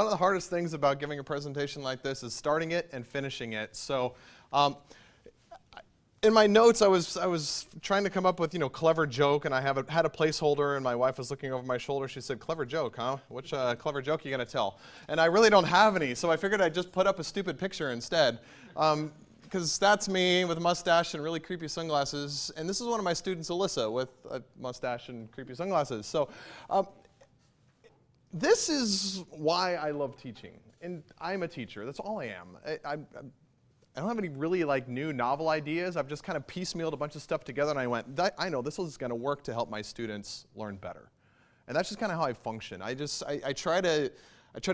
one of the hardest things about giving a presentation like this is starting it and finishing it. So in my notes, I was trying to come up with, clever joke, and I had a placeholder, and my wife was looking over my shoulder. She said, "Clever joke, huh? Which clever joke are you going to tell?" And I really don't have any, so I figured I'd just put up a stupid picture instead. Because that's me with a mustache and really creepy sunglasses. And this is one of my students, Alyssa, with a mustache and creepy sunglasses. So this is why I love teaching. And I'm a teacher. That's all I am. I don't have any really new novel ideas. I've just kind of piecemealed a bunch of stuff together, and I went, I know this is going to work to help my students learn better. And that's just kind of how I function. I try to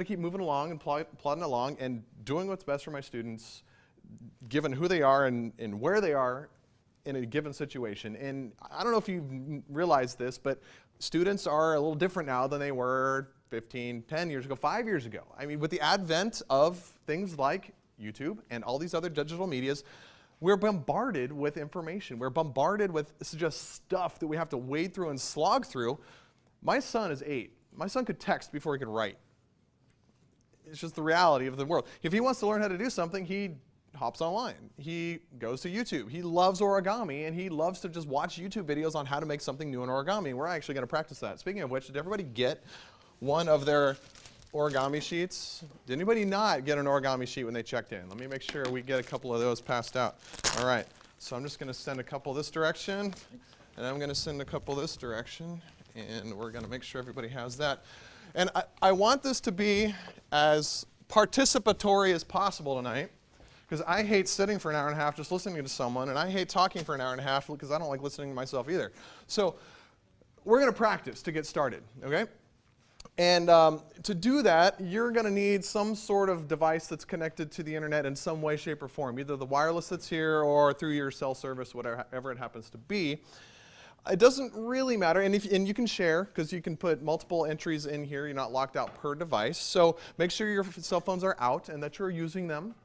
keep moving along and plodding along and doing what's best for my students, given who they are and where they are in a given situation. And I don't know if you've realized this, but students are a little different now than they were 15, 10 years ago, 5 years ago. I mean, with the advent of things like YouTube and all these other digital medias, we're bombarded with information. We're bombarded with just stuff that we have to wade through and slog through. My son is 8. My son could text before he could write. It's just the reality of the world. If he wants to learn how to do something, he hops online. He goes to YouTube. He loves origami, and he loves to just watch YouTube videos on how to make something new in origami. We're actually going to practice that. Speaking of which, did everybody get one of their origami sheets? Did anybody not get an origami sheet when they checked in? Let me make sure we get a couple of those passed out. All right, so I'm just going to send a couple this direction, and I'm going to send a couple this direction, and we're going to make sure everybody has that. And I want this to be as participatory as possible tonight, because I hate sitting for an hour and a half just listening to someone, and I hate talking for an hour and a half because I don't like listening to myself either. So we're going to practice to get started, okay? And to do that, you're going to need some sort of device that's connected to the internet in some way, shape, or form, either the wireless that's here or through your cell service, whatever it happens to be. It doesn't really matter, and you can share, because you can put multiple entries in here. You're not locked out per device. So make sure your cell phones are out and that you're using them.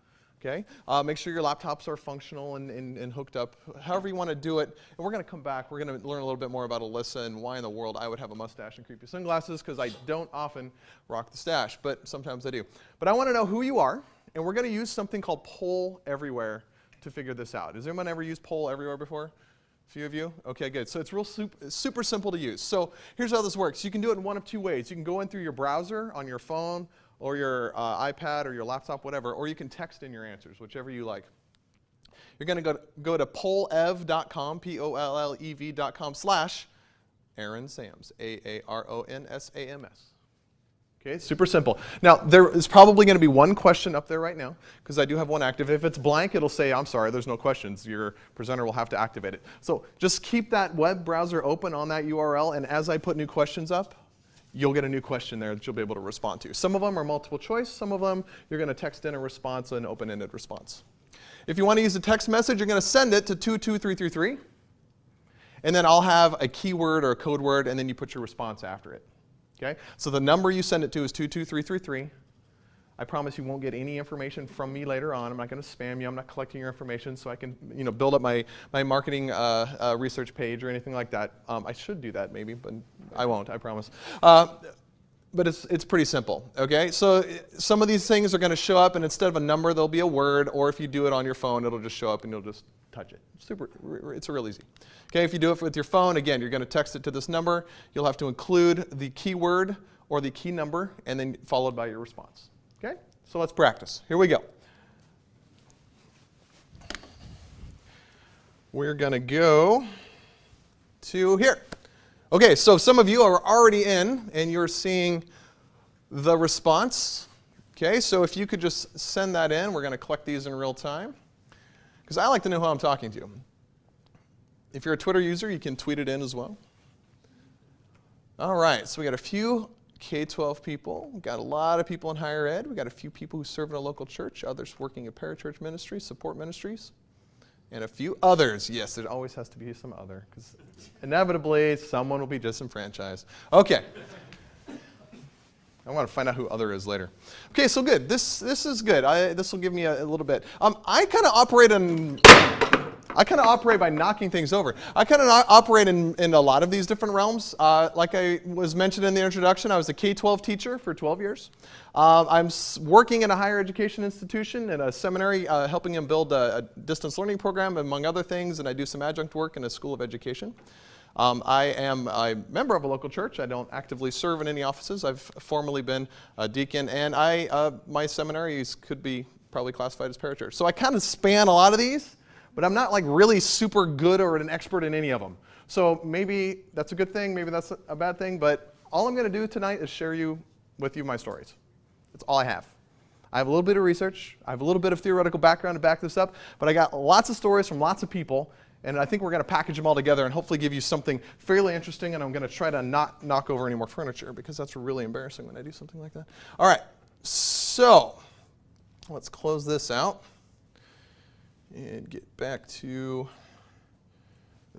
Okay? Make sure your laptops are functional and hooked up, however you want to do it. And we're going to come back. We're going to learn a little bit more about Alyssa and why in the world I would have a mustache and creepy sunglasses, because I don't often rock the stash, but sometimes I do. But I want to know who you are, and we're going to use something called Poll Everywhere to figure this out. Has anyone ever used Poll Everywhere before? A few of you? Okay, good. So it's real super simple to use. So here's how this works. You can do it in one of two ways. You can go in through your browser on your phone, or your iPad or your laptop, whatever, or you can text in your answers, whichever you like. You're going to go to pollev.com, pollev.com/Aaron Sams, AARONSAMS. Okay, super simple. Now, there is probably going to be one question up there right now, because I do have one active. If it's blank, it'll say, I'm sorry, there's no questions. Your presenter will have to activate it. So just keep that web browser open on that URL, and as I put new questions up, you'll get a new question there that you'll be able to respond to. Some of them are multiple choice. Some of them, you're going to text in a response, an open-ended response. If you want to use a text message, you're going to send it to 22333. And then I'll have a keyword or a code word, and then you put your response after it. Okay? So the number you send it to is 22333. I promise you won't get any information from me later on. I'm not going to spam you. I'm not collecting your information so I can build up my marketing research page or anything like that. I should do that maybe, but I won't, I promise. But it's pretty simple, okay? So some of these things are going to show up, and instead of a number, there'll be a word, or if you do it on your phone, it'll just show up and you'll just touch it. It's real easy. Okay, if you do it with your phone, again, you're going to text it to this number. You'll have to include the keyword or the key number, and then followed by your response. Okay, so let's practice. Here we go. We're going to go to here. Okay, so some of you are already in, and you're seeing the response. Okay, so if you could just send that in, we're going to collect these in real time, because I like to know who I'm talking to. If you're a Twitter user, you can tweet it in as well. All right, so we got a few K-12 people. We've got a lot of people in higher ed. We've got a few people who serve in a local church, others working at parachurch ministries, support ministries, and a few others. Yes, there always has to be some other, because inevitably someone will be disenfranchised. Okay. I want to find out who other is later. Okay, so good. This is good. This will give me a little bit. I kind of operate on I kind of operate by knocking things over. I kind of operate in a lot of these different realms. Like I was mentioned in the introduction, I was a K-12 teacher for 12 years. I'm working in a higher education institution in a seminary, helping them build a distance learning program, among other things, and I do some adjunct work in a school of education. I am a member of a local church. I don't actively serve in any offices. I've formerly been a deacon, and my seminaries could be probably classified as parachurch. So I kind of span a lot of these, but I'm not like really super good or an expert in any of them. So maybe that's a good thing, maybe that's a bad thing, but all I'm going to do tonight is share with you my stories. That's all I have. I have a little bit of research, I have a little bit of theoretical background to back this up, but I got lots of stories from lots of people, and I think we're going to package them all together and hopefully give you something fairly interesting, and I'm going to try to not knock over any more furniture because that's really embarrassing when I do something like that. All right, so let's close this out and get back to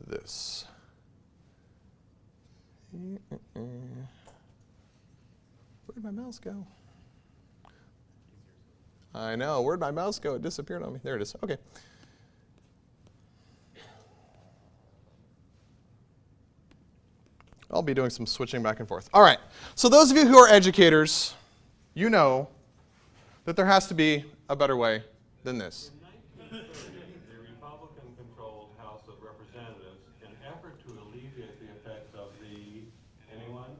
this. Where did my mouse go? I know, where'd my mouse go? It disappeared on me. There it is, okay. I'll be doing some switching back and forth. All right, so those of you who are educators, you know that there has to be a better way than this. In 1930, the Republican-controlled House of Representatives, in an effort to alleviate the effects of the, anyone,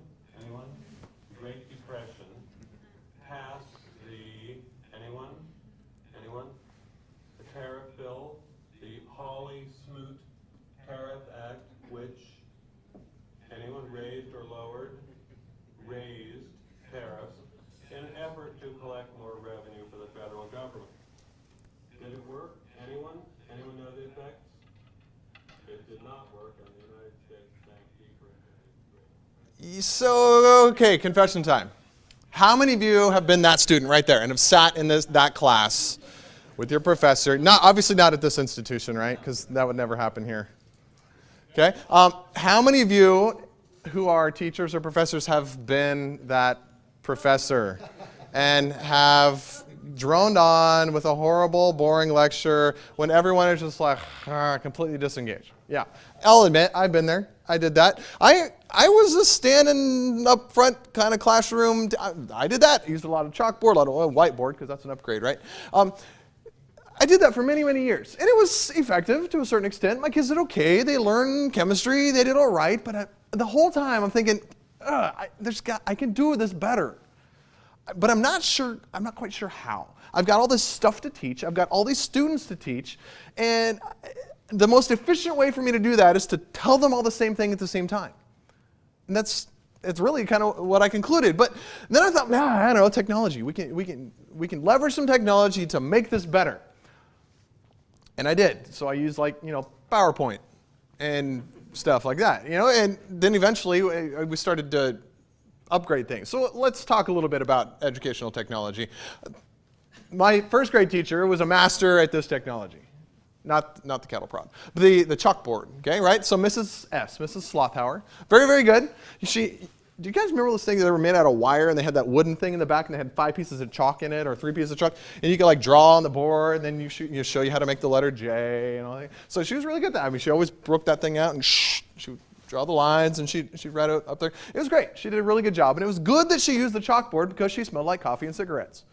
Great Depression, passed the, anyone, the tariff bill, the Hawley-Smoot Tariff Act, which anyone raised or lowered, raised tariffs in an effort to collect more revenue for the federal government. Did it work? Anyone? Anyone know the effects? It did not work, and the United States sank deeper into the So, okay, confession time. How many of you have been that student right there and have sat in that class with your professor? Obviously not at this institution, right? Because that would never happen here. Okay. How many of you who are teachers or professors have been that professor and have droned on with a horrible, boring lecture when everyone is just like completely disengaged? Yeah. I'll admit, I've been there. I did that. I was a standing up front kind of classroom. I did that. I used a lot of chalkboard, a lot of whiteboard, because that's an upgrade, right? I did that for many, many years, and it was effective to a certain extent. My kids did okay. They learned chemistry. They did all right, but the whole time I'm thinking, I can do this better. But I'm not quite sure how. I've got all this stuff to teach. I've got all these students to teach, and the most efficient way for me to do that is to tell them all the same thing at the same time. And it's really kind of what I concluded. But then I thought, I don't know, technology. We can leverage some technology to make this better. And I did. So I used PowerPoint and stuff like that, and then eventually we started to upgrade things. So let's talk a little bit about educational technology. My first grade teacher was a master at this technology. Not the cattle prod, but the chalkboard, okay, right? So Mrs. Slothauer, very, very good. Do you guys remember those things that were made out of wire and they had that wooden thing in the back and they had 5 pieces of chalk in it or 3 pieces of chalk, and you could draw on the board and then you show you how to make the letter J and all that. So she was really good at that. I mean, she always broke that thing out and she would draw the lines and she'd write it up there. It was great. She did a really good job, and it was good that she used the chalkboard because she smelled like coffee and cigarettes.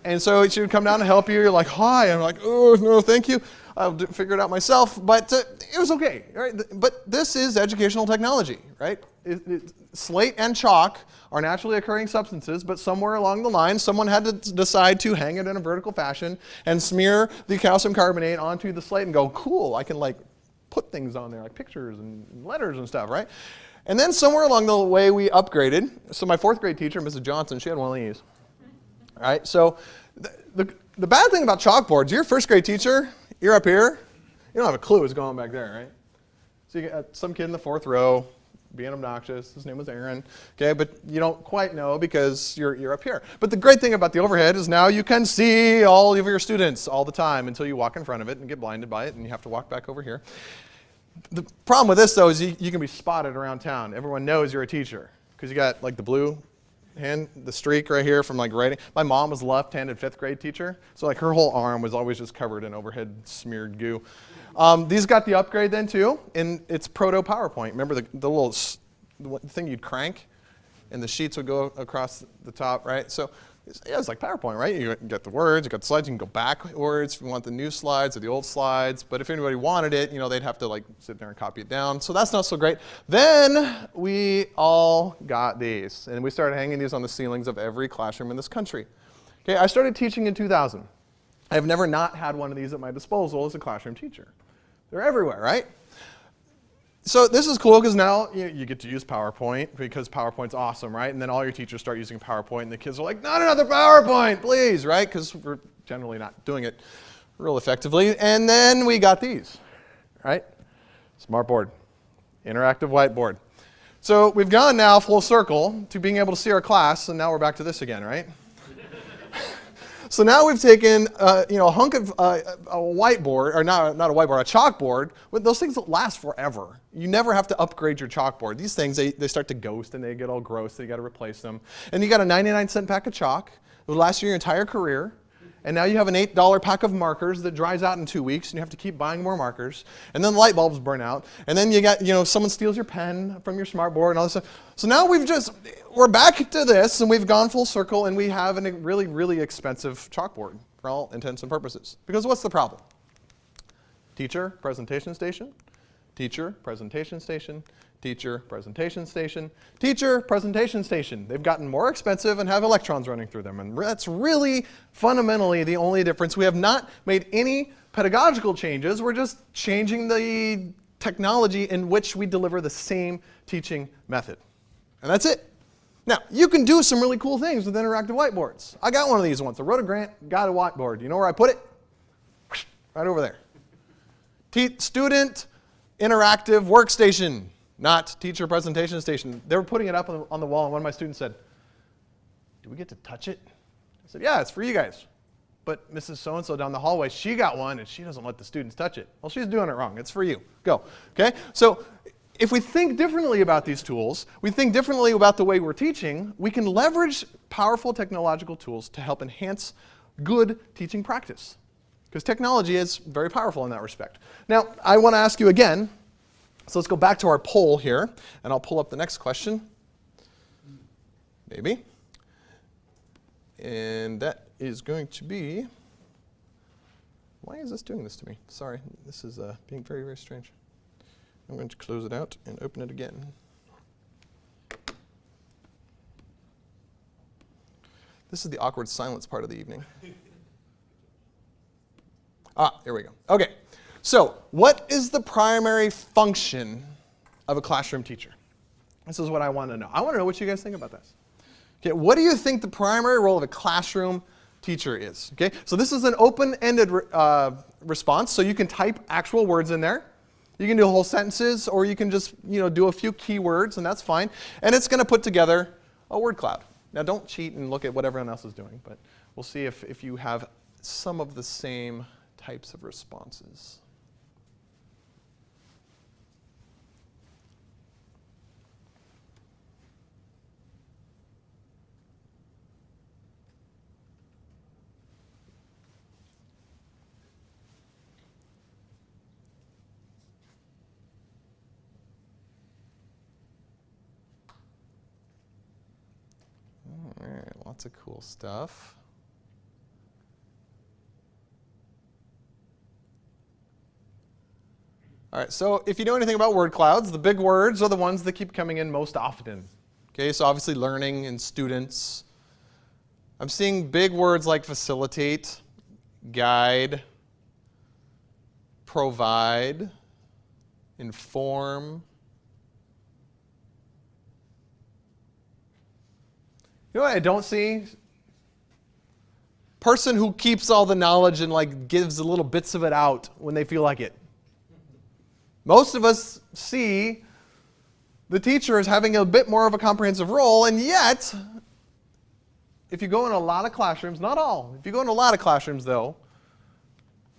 And so she would come down to help you. You're like, hi. I'm like, oh, no, thank you. I'll figure it out myself. But it was okay, right? But this is educational technology, right? Slate and chalk are naturally occurring substances, but somewhere along the line, someone had to decide to hang it in a vertical fashion and smear the calcium carbonate onto the slate and go, cool, I can put things on there, like pictures and letters and stuff, right? And then somewhere along the way, we upgraded. So my 4th grade teacher, Mrs. Johnson, she had one of these. All right, so the bad thing about chalkboards, your 1st grade teacher, you're up here, you don't have a clue what's going on back there, right? So you got some kid in the 4th row being obnoxious. His name was Aaron, okay? But you don't quite know because you're up here. But the great thing about the overhead is now you can see all of your students all the time until you walk in front of it and get blinded by it and you have to walk back over here. The problem with this, though, is you can be spotted around town. Everyone knows you're a teacher because you got the blue the streak right here from like writing. My mom was a left-handed 5th grade teacher, so like her whole arm was always just covered in overhead smeared goo. These got the upgrade then too, and it's proto PowerPoint. Remember the little thing you'd crank, and the sheets would go across the top, right? So yeah, it's like PowerPoint, right? You get the words, you got the slides, you can go backwards if you want the new slides or the old slides. But if anybody wanted it, they'd have to like sit there and copy it down. So that's not so great. Then we all got these, and we started hanging these on the ceilings of every classroom in this country. Okay, I started teaching in 2000. I've never not had one of these at my disposal as a classroom teacher. They're everywhere, right? So this is cool because now you get to use PowerPoint because PowerPoint's awesome, right? And then all your teachers start using PowerPoint and the kids are like, not another PowerPoint, please, right? Because we're generally not doing it real effectively. And then we got these, right? Smartboard, interactive whiteboard. So we've gone now full circle to being able to see our class, and now we're back to this again, right? So now we've taken a hunk of a whiteboard, or not a whiteboard, a chalkboard. Those things last forever. You never have to upgrade your chalkboard. These things, they start to ghost and they get all gross, so you got to replace them. And you got a 99-cent pack of chalk. It would last you your entire career. And now you have an $8 pack of markers that dries out in 2 weeks, and you have to keep buying more markers. And then the light bulbs burn out. And then you got, someone steals your pen from your smartboard and all this stuff. So now we're back to this, and we've gone full circle, and we have a really, really expensive chalkboard for all intents and purposes. Because what's the problem? Teacher, presentation station. Teacher, presentation station. Teacher, presentation station. Teacher, presentation station. They've gotten more expensive and have electrons running through them. And that's really fundamentally the only difference. We have not made any pedagogical changes. We're just changing the technology in which we deliver the same teaching method. And that's it. Now, you can do some really cool things with interactive whiteboards. I got one of these once. I wrote a grant, got a whiteboard. You know where I put it? Right over there. Student interactive workstation. Not teacher presentation station. They were putting it up on the wall, and one of my students said, do we get to touch it? I said, yeah, it's for you guys. But Mrs. So-and-so down the hallway, she got one, and she doesn't let the students touch it. Well, she's doing it wrong. It's for you. Go. Okay? So if we think differently about these tools, we think differently about the way we're teaching, we can leverage powerful technological tools to help enhance good teaching practice. Because technology is very powerful in that respect. Now, I want to ask you again, so let's go back to our poll here, and I'll pull up the next question. Maybe. And that is going to be, why is this doing this to me? Sorry, this is being very, very strange. I'm going to close it out and open it again. This is the awkward silence part of the evening. Here we go. Okay. So, what is the primary function of a classroom teacher? This is what I want to know. I want to know what you guys think about this. Okay, what do you think the primary role of a classroom teacher is? Okay, so this is an open-ended response, so you can type actual words in there. You can do whole sentences, or you can just do a few keywords, and that's fine. And it's going to put together a word cloud. Now, don't cheat and look at what everyone else is doing, but we'll see if you have some of the same types of responses. All right, lots of cool stuff. All right, so if you know anything about word clouds, the big words are the ones that keep coming in most often. Okay, so obviously learning and students. I'm seeing big words like facilitate, guide, provide, inform. You know what I don't see? Person who keeps all the knowledge and like gives the little bits of it out when they feel like it. Most of us see the teacher as having a bit more of a comprehensive role, and yet, if you go in a lot of classrooms, not all, if you go in a lot of classrooms though,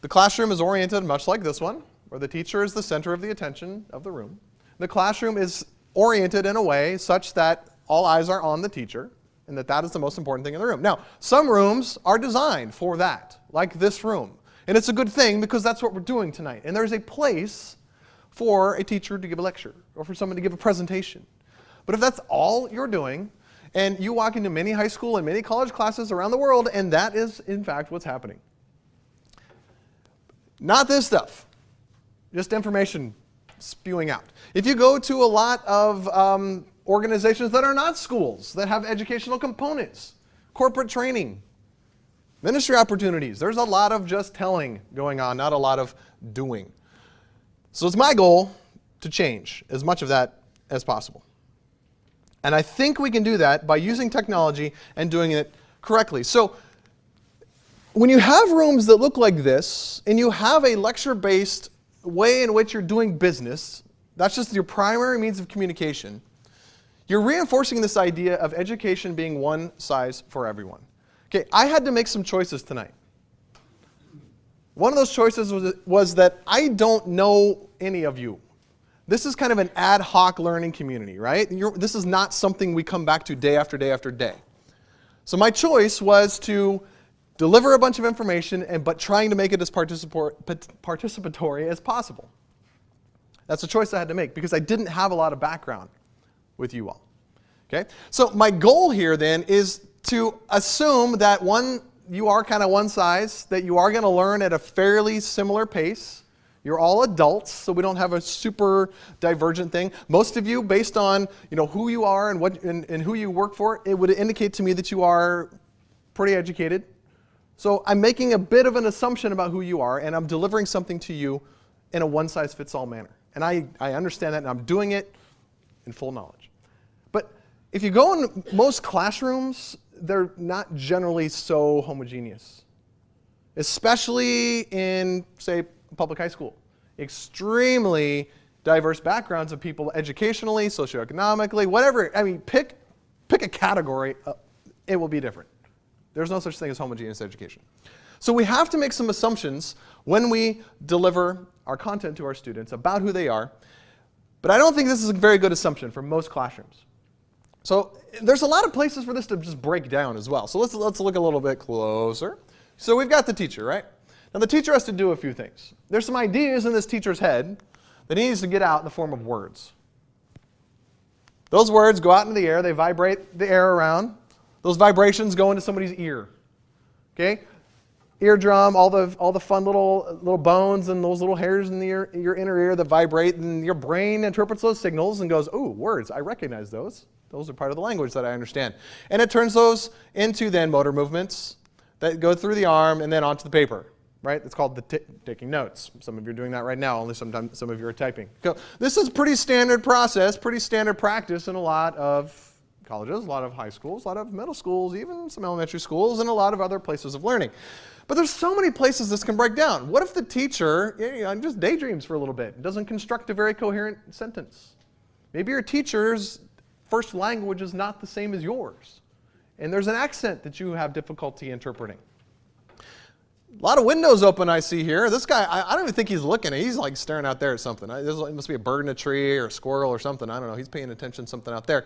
the classroom is oriented much like this one, where the teacher is the center of the attention of the room. The classroom is oriented in a way such that all eyes are on the teacher. and that is the most important thing in the room. Now, some rooms are designed for that, like this room. And it's a good thing because that's what we're doing tonight. And there's a place for a teacher to give a lecture or for someone to give a presentation. But if that's all you're doing, and you walk into many high school and many college classes around the world, and that is, in fact, what's happening. Not this stuff. Just information spewing out. If you go to a lot of organizations that are not schools, that have educational components, corporate training, ministry opportunities, there's a lot of just telling going on, not a lot of doing. So it's my goal to change as much of that as possible. And I think we can do that by using technology and doing it correctly. So when you have rooms that look like this, and you have a lecture-based way in which you're doing business, that's just your primary means of communication, you're reinforcing this idea of education being one size for everyone. Okay, I had to make some choices tonight. One of those choices was that I don't know any of you. This is kind of an ad hoc learning community, right? This is not something we come back to day after day after day. So my choice was to deliver a bunch of information, but trying to make it as participatory as possible. That's a choice I had to make because I didn't have a lot of background with you all. Okay? So my goal here then is to assume that you are kind of one size, that you are going to learn at a fairly similar pace. You're all adults, so we don't have a super divergent thing. Most of you, based on who you are and who you work for, it would indicate to me that you are pretty educated. So I'm making a bit of an assumption about who you are, and I'm delivering something to you in a one-size-fits-all manner. And I understand that, and I'm doing it in full knowledge. But if you go in most classrooms, they're not generally so homogeneous, especially in, say, public high school. Extremely diverse backgrounds of people educationally, socioeconomically, whatever. I mean, pick a category, it will be different. There's no such thing as homogeneous education. So we have to make some assumptions when we deliver our content to our students about who they are. But I don't think this is a very good assumption for most classrooms. So there's a lot of places for this to just break down as well. So let's look a little bit closer. So we've got the teacher, right? Now the teacher has to do a few things. There's some ideas in this teacher's head that he needs to get out in the form of words. Those words go out into the air, they vibrate the air around. Those vibrations go into somebody's ear. Okay? Eardrum, all the fun little bones and those little hairs in your inner ear that vibrate, and your brain interprets those signals and goes, ooh, words, I recognize those. Those are part of the language that I understand. And it turns those into then motor movements that go through the arm and then onto the paper. Right? It's called taking notes. Some of you are doing that right now, only sometimes some of you are typing. So this is pretty standard process, pretty standard practice in a lot of colleges, a lot of high schools, a lot of middle schools, even some elementary schools, and a lot of other places of learning. But there's so many places this can break down. What if the teacher just daydreams for a little bit, doesn't construct a very coherent sentence? Maybe your teacher's first language is not the same as yours, and there's an accent that you have difficulty interpreting. A lot of windows open I see here. This guy, I don't even think he's looking. He's like staring out there at something. It must be a bird in a tree or a squirrel or something. I don't know. He's paying attention to something out there.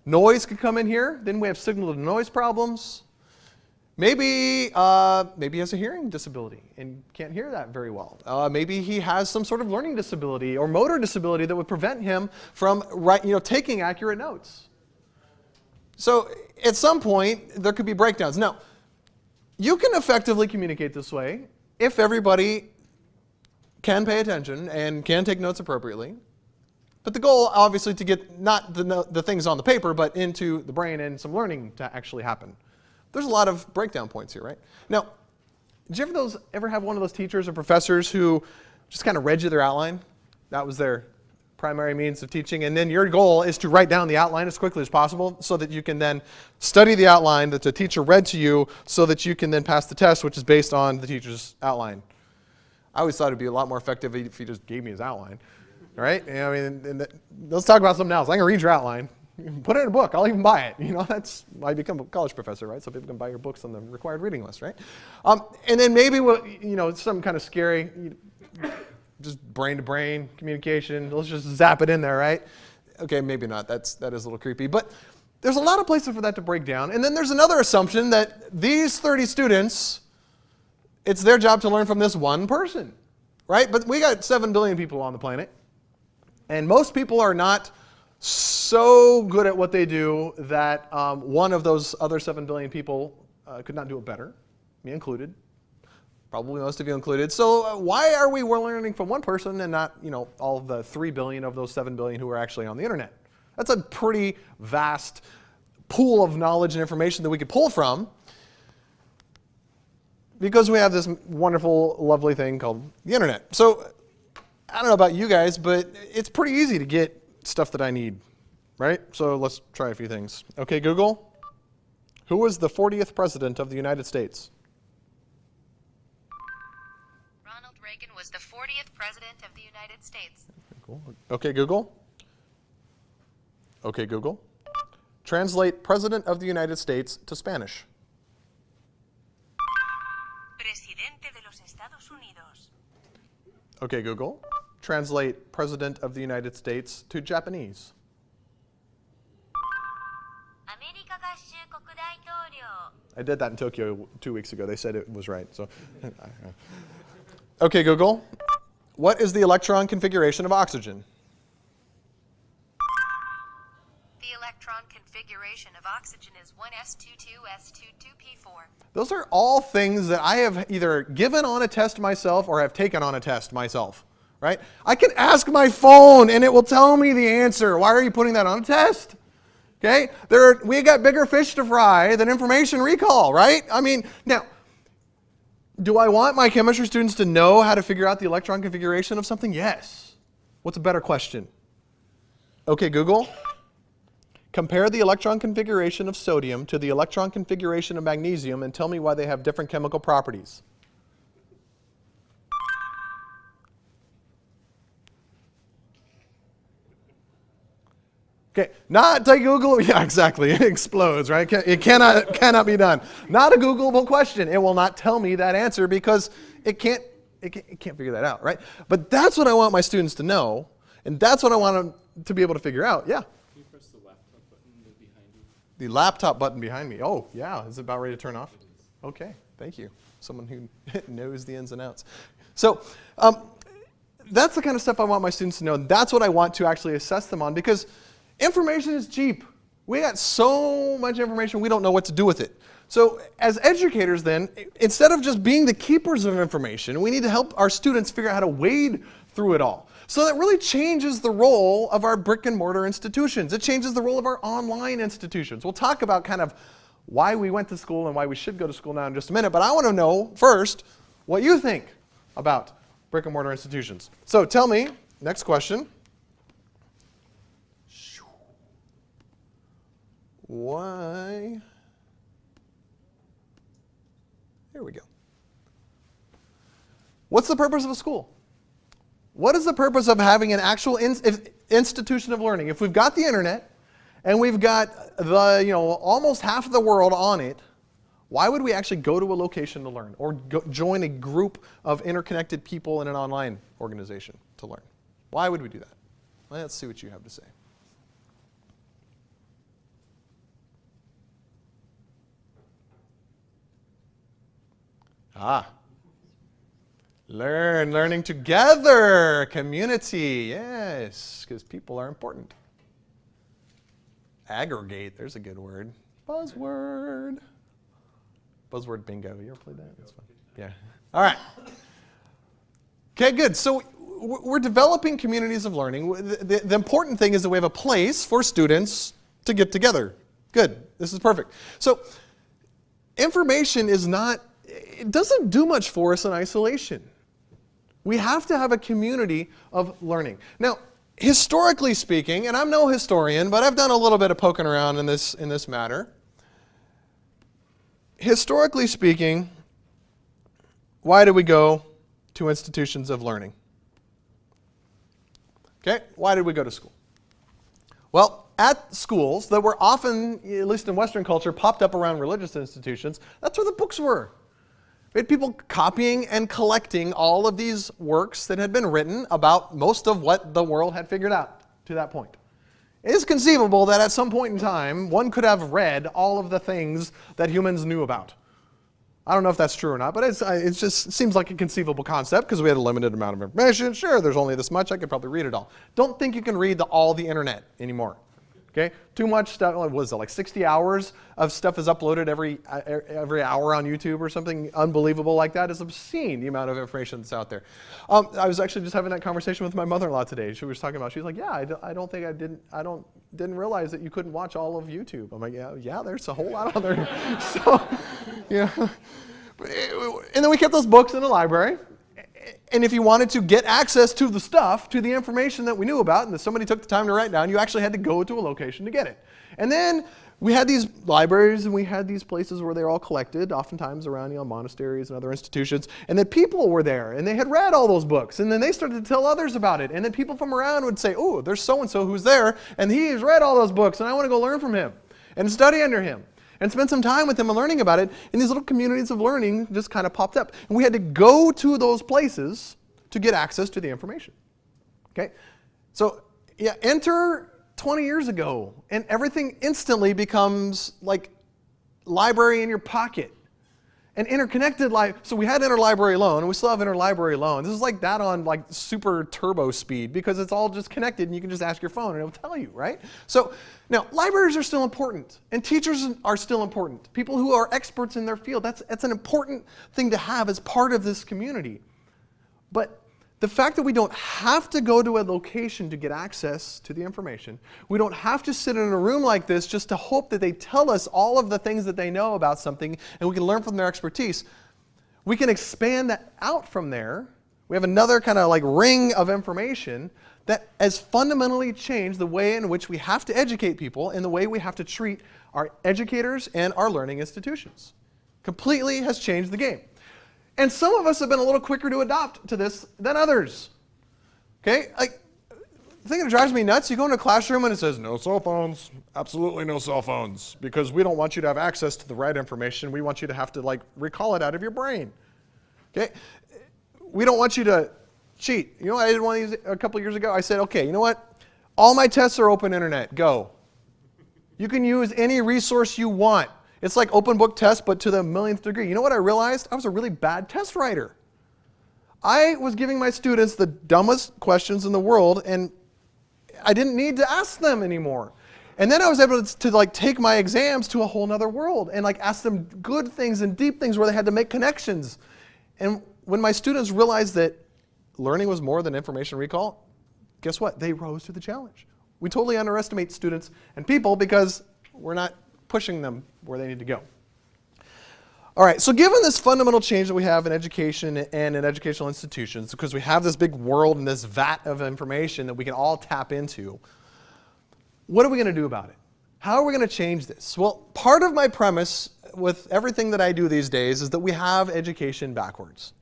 Noise could come in here. Then we have signal to noise problems. Maybe he has a hearing disability and can't hear that very well. Maybe he has some sort of learning disability or motor disability that would prevent him from taking accurate notes. So at some point, there could be breakdowns. Now, you can effectively communicate this way if everybody can pay attention and can take notes appropriately. But the goal, obviously, to get not the things on the paper, but into the brain and some learning to actually happen. There's a lot of breakdown points here, right? Now, did you ever have one of those teachers or professors who just kind of read you their outline? That was their primary means of teaching. And then your goal is to write down the outline as quickly as possible so that you can then study the outline that the teacher read to you so that you can then pass the test, which is based on the teacher's outline. I always thought it would be a lot more effective if he just gave me his outline. All right? Let's talk about something else. I can read your outline. Put it in a book. I'll even buy it. That's why I become a college professor, right? So people can buy your books on the required reading list, right? And then maybe some kind of scary, just brain-to-brain communication. Let's just zap it in there, right? Okay, maybe not. That is a little creepy. But there's a lot of places for that to break down. And then there's another assumption that these 30 students, it's their job to learn from this one person, right? But we got 7 billion people on the planet. And most people are not so good at what they do that one of those other 7 billion people could not do it better, me included, probably most of you included. So why are we learning from one person and not, all of the 3 billion of those 7 billion who are actually on the internet? That's a pretty vast pool of knowledge and information that we could pull from because we have this wonderful, lovely thing called the internet. So I don't know about you guys, but it's pretty easy to get stuff that I need, right? So let's try a few things. Okay, Google, who was the 40th president of the United States? Ronald Reagan was the 40th president of the United States. Cool. Okay, Google. Okay, Google. Translate President of the United States to Spanish. Presidente de los Estados Unidos. Okay, Google. Translate President of the United States to Japanese. アメリカ合衆国大統領。 I did that in Tokyo 2 weeks ago. They said it was right. So, okay, Google. What is the electron configuration of oxygen? The electron configuration of oxygen is 1s22s22p4. Those are all things that I have either given on a test myself or have taken on a test myself, right? I can ask my phone and it will tell me the answer. Why are you putting that on a test? Okay? We got bigger fish to fry than information recall, right? I mean, now, do I want my chemistry students to know how to figure out the electron configuration of something? Yes. What's a better question? Okay, Google. Compare the electron configuration of sodium to the electron configuration of magnesium and tell me why they have different chemical properties. Okay, not to Google. Yeah, exactly. It explodes, right? It cannot be done. Not a Googleable question. It will not tell me that answer because it can't figure that out, right? But that's what I want my students to know, and that's what I want them to be able to figure out. Yeah. The laptop button behind me. Oh, yeah. Is it about ready to turn off? Okay. Thank you. Someone who knows the ins and outs. So that's the kind of stuff I want my students to know. That's what I want to actually assess them on because information is cheap. We got so much information, we don't know what to do with it. So as educators then, instead of just being the keepers of information, we need to help our students figure out how to wade through it all. So that really changes the role of our brick and mortar institutions. It changes the role of our online institutions. We'll talk about kind of why we went to school and why we should go to school now in just a minute, but I want to know first what you think about brick and mortar institutions. So tell me, next question. Why? Here we go. What's the purpose of a school? What is the purpose of having an actual institution of learning? If we've got the internet and we've got the almost half of the world on it, why would we actually go to a location to learn or join a group of interconnected people in an online organization to learn? Why would we do that? Let's see what you have to say. Learning together, community, yes, because people are important. Aggregate, there's a good word. Buzzword. Buzzword bingo, you ever played that? That's fun. Yeah. All right. Okay, good. So we're developing communities of learning. The important thing is that we have a place for students to get together. Good. This is perfect. So information it doesn't do much for us in isolation. We have to have a community of learning. Now, historically speaking, and I'm no historian, but I've done a little bit of poking around in this matter. Historically speaking, why do we go to institutions of learning? Okay, why did we go to school? Well, at schools that were often, at least in Western culture, popped up around religious institutions, that's where the books were. We had people copying and collecting all of these works that had been written about most of what the world had figured out to that point. It is conceivable that at some point in time, one could have read all of the things that humans knew about. I don't know if that's true or not, but it just seems like a conceivable concept because we had a limited amount of information. Sure, there's only this much. I could probably read it all. Don't think you can read all the internet anymore. Okay? Too much stuff. What was it, like 60 hours of stuff is uploaded every hour on YouTube or something unbelievable like that? It's obscene, the amount of information that's out there. I was actually just having that conversation with my mother-in-law today. She was talking about, she's like, yeah, I didn't realize that you couldn't watch all of YouTube. I'm like, yeah, there's a whole lot on there. So, yeah. And then we kept those books in the library. And if you wanted to get access to the stuff, to the information that we knew about, and that somebody took the time to write down, you actually had to go to a location to get it. And then we had these libraries and we had these places where they were all collected, oftentimes around monasteries and other institutions. And then people were there and they had read all those books. And then they started to tell others about it. And then people from around would say, oh, there's so-and-so who's there and he has read all those books and I want to go learn from him and study under him and spend some time with him and learning about it. And these little communities of learning just kind of popped up. And we had to go to those places to get access to the information. Okay? So, yeah, enter 20 years ago, and everything instantly becomes like library in your pocket. An interconnected so we had interlibrary loan, and we still have interlibrary loan. This is like that on like super turbo speed because it's all just connected and you can just ask your phone and it'll tell you, right? So now libraries are still important and teachers are still important. People who are experts in their field, that's an important thing to have as part of this community. But the fact that we don't have to go to a location to get access to the information, we don't have to sit in a room like this just to hope that they tell us all of the things that they know about something and we can learn from their expertise. We can expand that out from there. We have another kind of like ring of information that has fundamentally changed the way in which we have to educate people and the way we have to treat our educators and our learning institutions. Completely has changed the game. And some of us have been a little quicker to adopt to this than others. Okay? Like, the thing that drives me nuts, you go into a classroom and it says, no cell phones, absolutely no cell phones, because we don't want you to have access to the right information. We want you to have to like recall it out of your brain. Okay? We don't want you to cheat. You know what I did one of these a couple years ago? I said, okay, you know what? All my tests are open internet. Go. You can use any resource you want. It's like open book test, but to the millionth degree. You know what I realized? I was a really bad test writer. I was giving my students the dumbest questions in the world, and I didn't need to ask them anymore. And then I was able to like take my exams to a whole nother world and like ask them good things and deep things where they had to make connections. And when my students realized that learning was more than information recall, guess what? They rose to the challenge. We totally underestimate students and people because we're not pushing them where they need to go. All right, so given this fundamental change that we have in education and in educational institutions, because we have this big world and this vat of information that we can all tap into, what are we going to do about it? How are we going to change this? Well, part of my premise with everything that I do these days is that we have education backwards.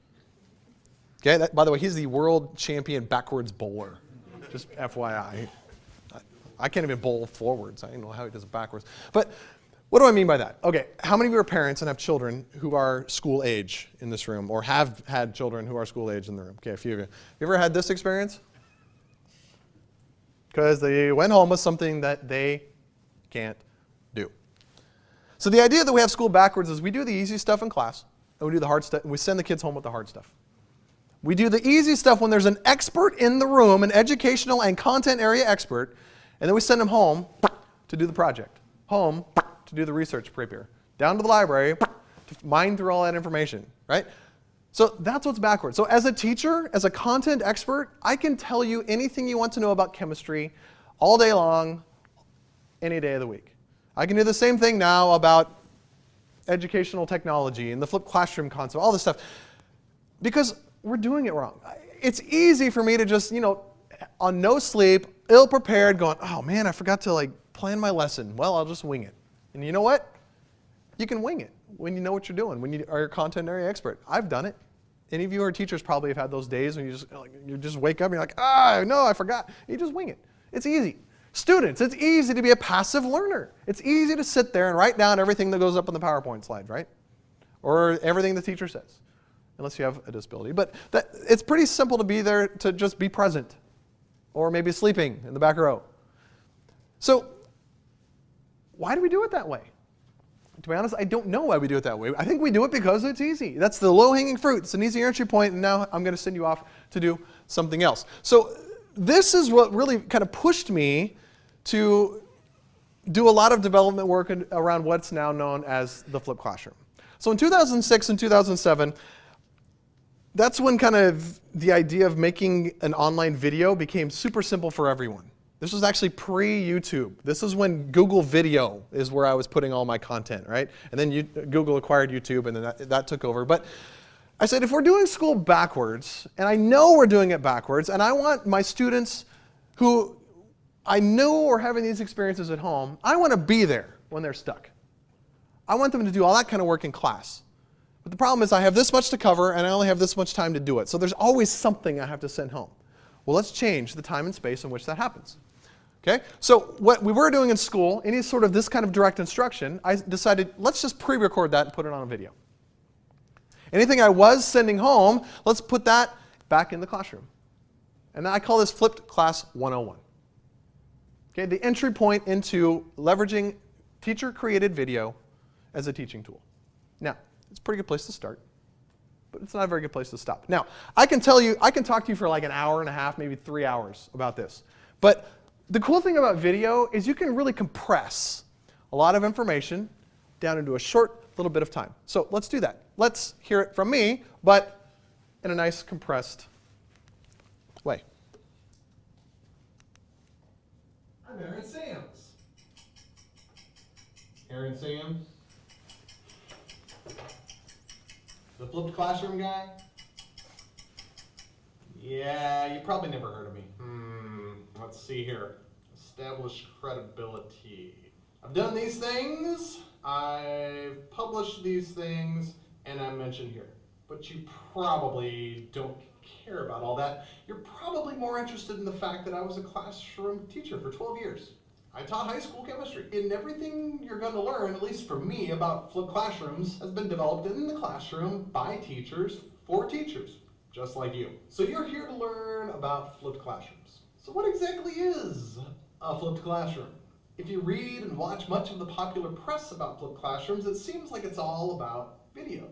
Okay, by the way, he's the world champion backwards bowler. Just FYI. I can't even bowl forwards. I don't know how he does it backwards. But what do I mean by that? Okay, how many of you are parents and have children who are school age in this room or have had children who are school age in the room? Okay, a few of you. Have you ever had this experience? Because they went home with something that they can't do. So the idea that we have school backwards is we do the easy stuff in class and we do the hard stuff and we send the kids home with the hard stuff. We do the easy stuff when there's an expert in the room, an educational and content area expert, and then we send them home to do the project. Home to do the research paper. Down to the library to mine through all that information, right? So that's what's backwards. So as a teacher, as a content expert, I can tell you anything you want to know about chemistry all day long, any day of the week. I can do the same thing now about educational technology and the flipped classroom concept, all this stuff, because we're doing it wrong. It's easy for me to just, on no sleep, ill-prepared, going, oh man, I forgot to like plan my lesson. Well, I'll just wing it. And you know what? You can wing it when you know what you're doing, when you are a content area expert. I've done it. Any of you who are teachers probably have had those days when you just wake up and you're like, no, I forgot. You just wing it. It's easy. Students, it's easy to be a passive learner. It's easy to sit there and write down everything that goes up on the PowerPoint slide, right? Or everything the teacher says, unless you have a disability. But it's pretty simple to be there, to just be present, or maybe sleeping in the back row. So why do we do it that way? To be honest, I don't know why we do it that way. I think we do it because it's easy. That's the low-hanging fruit. It's an easy entry point, and now I'm going to send you off to do something else. So this is what really kind of pushed me to do a lot of development work around what's now known as the flipped classroom. So in 2006 and 2007, that's when kind of the idea of making an online video became super simple for everyone. This was actually pre-YouTube. This is when Google Video is where I was putting all my content, right? And then Google acquired YouTube, and then that took over. But I said, if we're doing school backwards, and I know we're doing it backwards, and I want my students who I know are having these experiences at home, I want to be there when they're stuck. I want them to do all that kind of work in class. But the problem is I have this much to cover, and I only have this much time to do it. So there's always something I have to send home. Well, let's change the time and space in which that happens. Okay? So what we were doing in school, any sort of this kind of direct instruction, I decided let's just pre-record that and put it on a video. Anything I was sending home, let's put that back in the classroom. And I call this Flipped Class 101. Okay? The entry point into leveraging teacher-created video as a teaching tool. Now, it's a pretty good place to start, but it's not a very good place to stop. Now, I can talk to you for like an hour and a half, maybe 3 hours about this. But the cool thing about video is you can really compress a lot of information down into a short little bit of time. So let's do that. Let's hear it from me, but in a nice compressed way. I'm Aaron Sams. Aaron Sams, the flipped classroom guy? Yeah, you probably never heard of me. Let's see here. Establish credibility. I've done these things, I've published these things, and I'm mentioned here. But you probably don't care about all that. You're probably more interested in the fact that I was a classroom teacher for 12 years. I taught high school chemistry. And everything you're going to learn, at least for me, about flipped classrooms has been developed in the classroom by teachers for teachers, just like you. So you're here to learn about flipped classrooms. So what exactly is a flipped classroom? If you read and watch much of the popular press about flipped classrooms, it seems like it's all about video.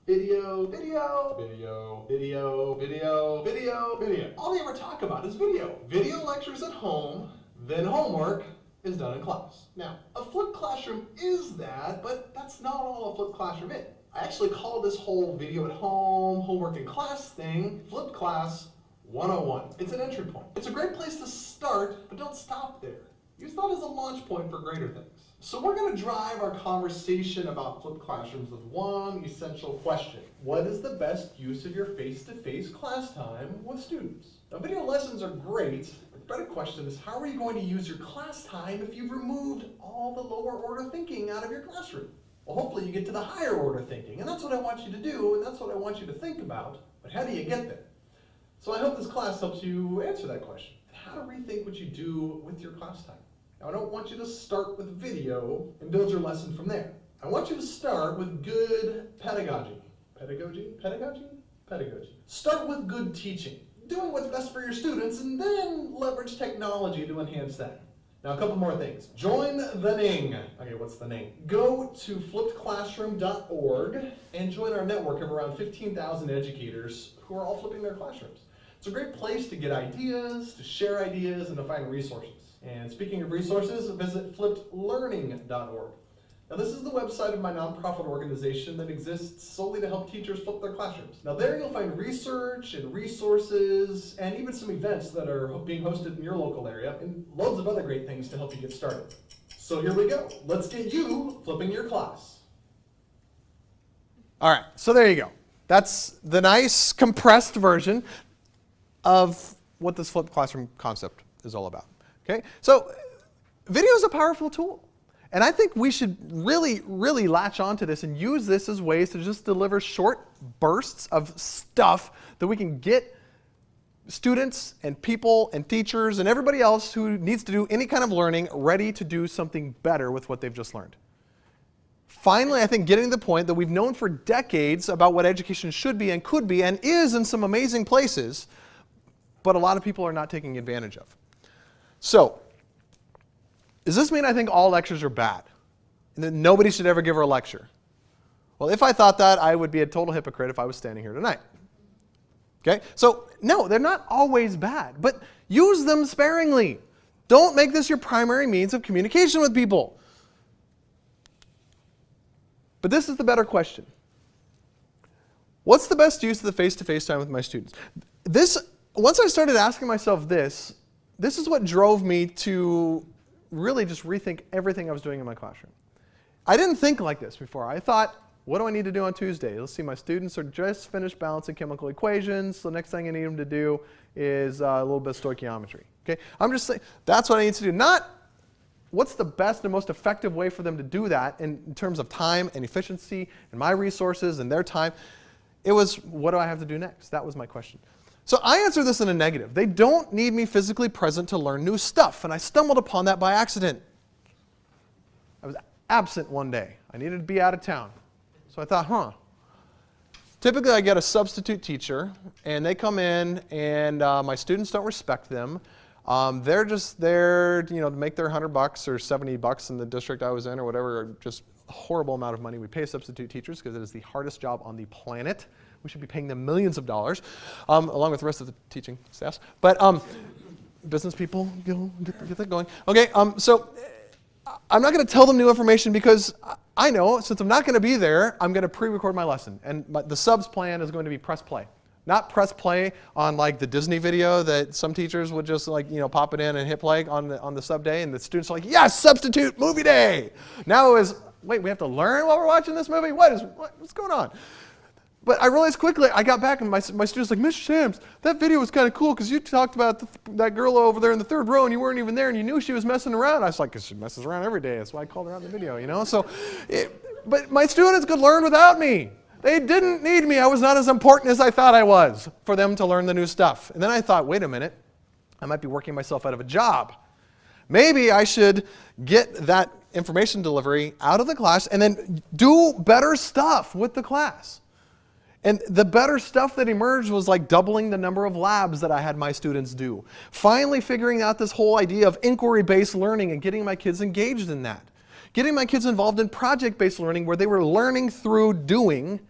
Video, video, video, video, video, video, video. All they ever talk about is video. Video lectures at home, then homework is done in class. Now, a flipped classroom is that, but that's not all a flipped classroom is. I actually call this whole video at home, homework in class thing, Flipped Class 101. It's an entry point. It's a great place to start, but don't stop there. Use that as a launch point for greater things. So we're going to drive our conversation about flipped classrooms with one essential question. What is the best use of your face-to-face class time with students? Now, video lessons are great, but the better question is, how are you going to use your class time if you've removed all the lower order thinking out of your classroom? Well, hopefully you get to the higher order thinking, and that's what I want you to do, and that's what I want you to think about, but how do you get there? So I hope this class helps you answer that question. How to rethink what you do with your class time. Now, I don't want you to start with video and build your lesson from there. I want you to start with good pedagogy. Pedagogy? Pedagogy? Pedagogy. Start with good teaching, doing what's best for your students, and then leverage technology to enhance that. Now, a couple more things. Join the Ning. Okay, what's the Ning? Go to flippedclassroom.org and join our network of around 15,000 educators who are all flipping their classrooms. It's a great place to get ideas, to share ideas, and to find resources. And speaking of resources, visit flippedlearning.org. Now, this is the website of my nonprofit organization that exists solely to help teachers flip their classrooms. Now, there you'll find research and resources and even some events that are being hosted in your local area and loads of other great things to help you get started. So here we go. Let's get you flipping your class. All right, so there you go. That's the nice compressed version of what this flipped classroom concept is all about. Okay, so video is a powerful tool. And I think we should really, really latch onto this and use this as ways to just deliver short bursts of stuff that we can get students and people and teachers and everybody else who needs to do any kind of learning ready to do something better with what they've just learned. Finally, I think getting to the point that we've known for decades about what education should be and could be and is in some amazing places, but a lot of people are not taking advantage of. So, Does this mean I think all lectures are bad? And that nobody should ever give her a lecture? Well, if I thought that, I would be a total hypocrite if I was standing here tonight. Okay? So, no, they're not always bad, but use them sparingly. Don't make this your primary means of communication with people. But this is the better question. What's the best use of the face-to-face time with my students? Once I started asking myself this is what drove me to really just rethink everything I was doing in my classroom. I didn't think like this before. I thought, what do I need to do on Tuesday? Let's see, my students are just finished balancing chemical equations, so the next thing I need them to do is a little bit of stoichiometry. Okay? I'm just saying, that's what I need to do. Not what's the best and most effective way for them to do that in terms of time and efficiency and my resources and their time. It was, what do I have to do next? That was my question. So I answer this in a negative. They don't need me physically present to learn new stuff, and I stumbled upon that by accident. I was absent one day. I needed to be out of town. So I thought, Typically I get a substitute teacher, and they come in, and my students don't respect them. They're just there, to make their $100 or $70 in the district I was in or whatever, just a horrible amount of money we pay substitute teachers because it is the hardest job on the planet. We should be paying them millions of dollars, along with the rest of the teaching staffs. But business people, get that going. Okay, so I'm not going to tell them new information because I know since I'm not going to be there, I'm going to pre-record my lesson. And the subs plan is going to be press play. Not press play on like the Disney video that some teachers would just pop it in and hit play on the sub day, and the students are like, yes, substitute movie day. Now it was, wait, we have to learn while we're watching this movie? What's going on? But I realized quickly, I got back and my students like, Mr. Shams, that video was kind of cool because you talked about that girl over there in the third row and you weren't even there and you knew she was messing around. I was like, because she messes around every day. That's why I called her out in the video, So, but my students could learn without me. They didn't need me. I was not as important as I thought I was for them to learn the new stuff. And then I thought, wait a minute, I might be working myself out of a job. Maybe I should get that information delivery out of the class and then do better stuff with the class. And the better stuff that emerged was like doubling the number of labs that I had my students do. Finally figuring out this whole idea of inquiry-based learning and getting my kids engaged in that. Getting my kids involved in project-based learning where they were learning through doing,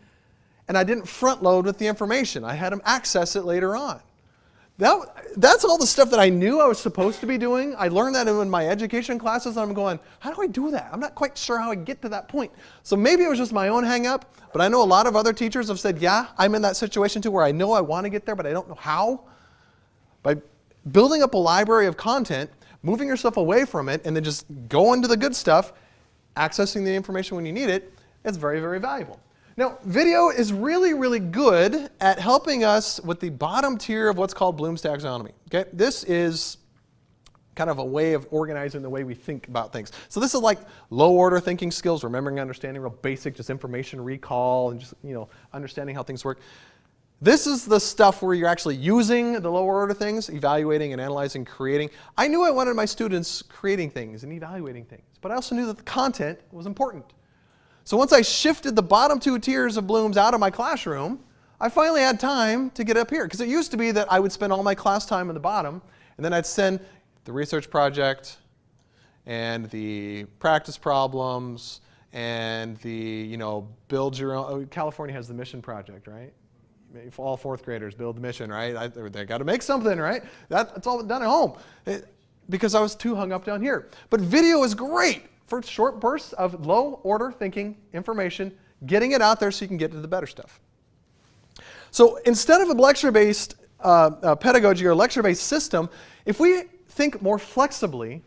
and I didn't front load with the information. I had them access it later on. That's all the stuff that I knew I was supposed to be doing. I learned that in my education classes, and I'm going, how do I do that? I'm not quite sure how I get to that point. So maybe it was just my own hang-up, but I know a lot of other teachers have said, yeah, I'm in that situation too where I know I want to get there, but I don't know how. By building up a library of content, moving yourself away from it, and then just going to the good stuff, accessing the information when you need it, it's very, very valuable. Now, video is really, really good at helping us with the bottom tier of what's called Bloom's taxonomy. Okay? This is kind of a way of organizing the way we think about things. So this is like low-order thinking skills, remembering, understanding, real basic, just information recall, and just understanding how things work. This is the stuff where you're actually using the lower-order things, evaluating and analyzing, creating. I knew I wanted my students creating things and evaluating things, but I also knew that the content was important. So once I shifted the bottom two tiers of Bloom's out of my classroom, I finally had time to get up here. Because it used to be that I would spend all my class time at the bottom, and then I'd send the research project and the practice problems and the, build your own. California has the mission project, right? All fourth graders build the mission, right? They got to make something, right? That's all done at home. Because I was too hung up down here. But video is great for short bursts of low-order thinking information, getting it out there so you can get to the better stuff. So instead of a lecture-based pedagogy or lecture-based system, if we think more flexibly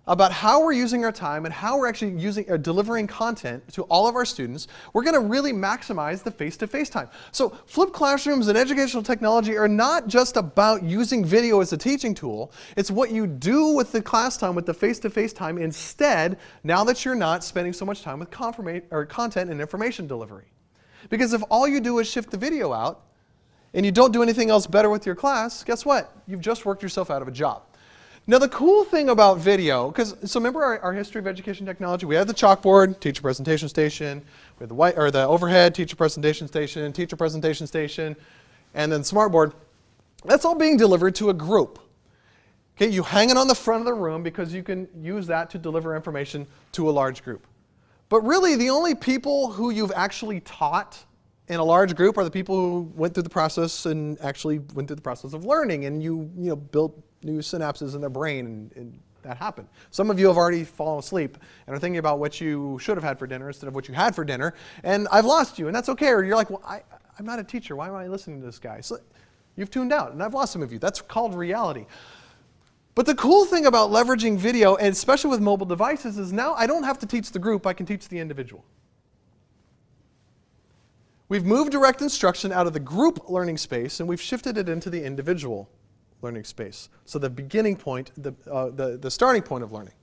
about how we're using our time and how we're actually delivering content to all of our students, we're going to really maximize the face-to-face time. So flipped classrooms and educational technology are not just about using video as a teaching tool. It's what you do with the class time, with the face-to-face time instead, now that you're not spending so much time with content and information delivery. Because if all you do is shift the video out and you don't do anything else better with your class, guess what? You've just worked yourself out of a job. Now the cool thing about video, so remember our history of education technology? We had the chalkboard, teacher presentation station, we had the overhead, teacher presentation station, and then smartboard. That's all being delivered to a group. Okay, you hang it on the front of the room because you can use that to deliver information to a large group. But really, the only people who you've actually taught in a large group are the people who went through the process and actually went through the process of learning, and you built new synapses in their brain, and that happened. Some of you have already fallen asleep and are thinking about what you should have had for dinner instead of what you had for dinner, and I've lost you, and that's okay. Or you're like, well, I'm not a teacher. Why am I listening to this guy? So you've tuned out, and I've lost some of you. That's called reality. But the cool thing about leveraging video, and especially with mobile devices, is now I don't have to teach the group, I can teach the individual. We've moved direct instruction out of the group learning space, and we've shifted it into the individual learning space. So the beginning point, the starting point of learning.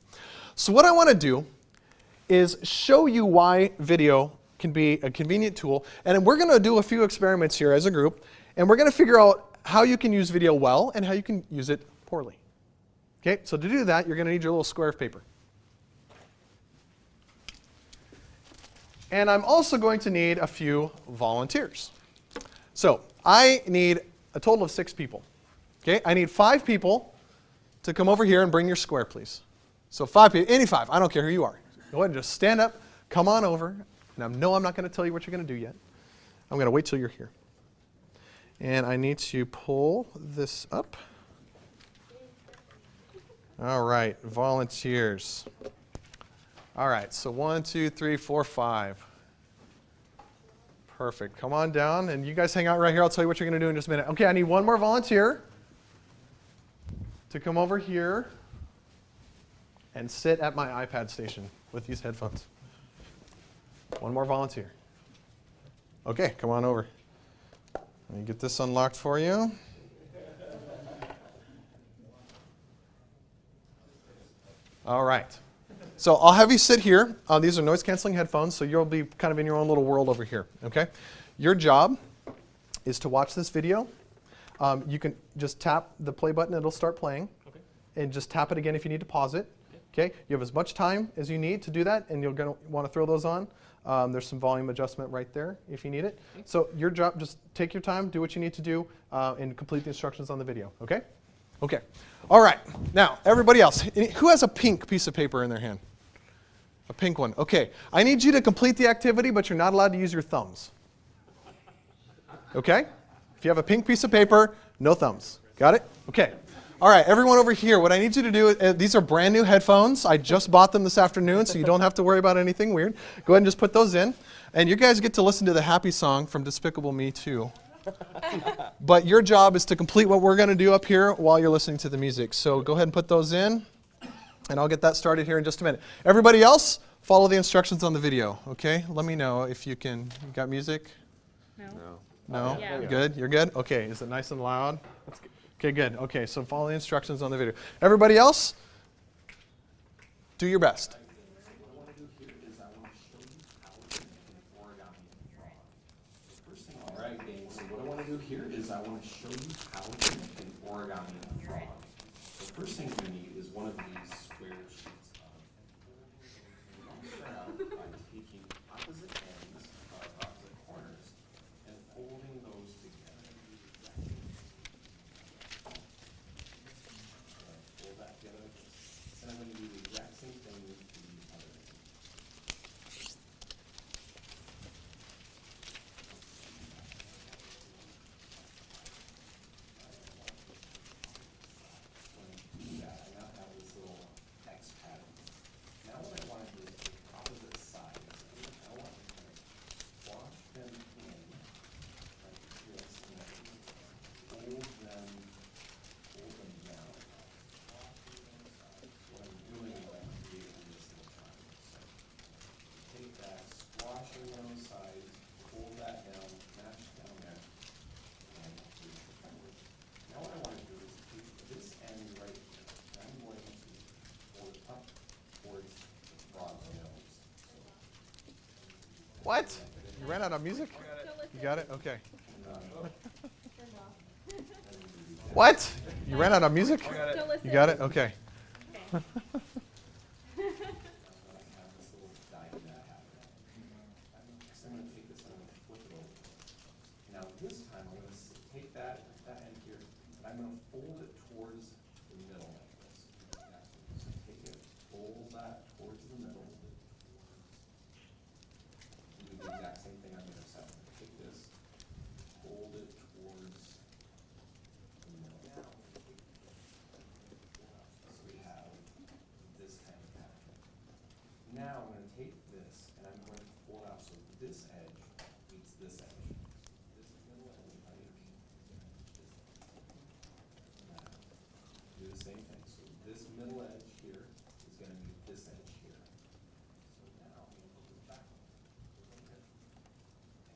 So what I want to do is show you why video can be a convenient tool. And we're going to do a few experiments here as a group, and we're going to figure out how you can use video well and how you can use it poorly. Okay, so to do that, you're going to need your little square of paper. And I'm also going to need a few volunteers. So I need a total of 6 people. Okay, I need 5 people to come over here and bring your square, please. So 5 people, any 5, I don't care who you are. Go ahead and just stand up, come on over. And no, I'm not going to tell you what you're going to do yet. I'm going to wait till you're here. And I need to pull this up. All right, volunteers. All right, so 1, 2, 3, 4, 5. Perfect. Come on down, and you guys hang out right here. I'll tell you what you're going to do in just a minute. Okay, I need one more volunteer to come over here and sit at my iPad station with these headphones. One more volunteer. Okay, come on over. Let me get this unlocked for you. All right. So I'll have you sit here. These are noise-canceling headphones, so you'll be kind of in your own little world over here. Okay? Your job is to watch this video. You can just tap the play button, it'll start playing. Okay. And just tap it again if you need to pause it. Okay? You have as much time as you need to do that, and you're going to want to throw those on. There's some volume adjustment right there if you need it. So your job, just take your time, do what you need to do, and complete the instructions on the video. Okay? Okay. All right. Now, everybody else, who has a pink piece of paper in their hand? A pink one. Okay. I need you to complete the activity, but you're not allowed to use your thumbs. Okay? If you have a pink piece of paper, no thumbs. Got it? Okay. All right, everyone over here, what I need you to do, these are brand new headphones. I just bought them this afternoon, so you don't have to worry about anything weird. Go ahead and just put those in. And you guys get to listen to the happy song from Despicable Me 2. But your job is to complete what we're going to do up here while you're listening to the music. So go ahead and put those in, and I'll get that started here in just a minute. Everybody else, follow the instructions on the video, okay? Let me know if you can. You got music? No. No? Yeah. Good? You're good? Okay, is it nice and loud? That's good. Okay, good. Okay, so follow the instructions on the video. Everybody else, do your best. All right, gang, so what I want to do here is I want to show you how to make an origami frog. The first thing you need is one of these square sheets of out by taking opposite ends, opposite corners, and folding those together. Fold that together, and I'm going to do the exact same thing with the other end. What? You ran out of music? You got it? Okay. What? You ran out of music? You got it? Okay. Now this time I'm going to take that end here, and I'm going to fold it towards the middle. this edge meets this edge. This middle edge right here. Now, do the same thing. So this middle edge here is going to meet this edge here. So now I'm going to put this back over here.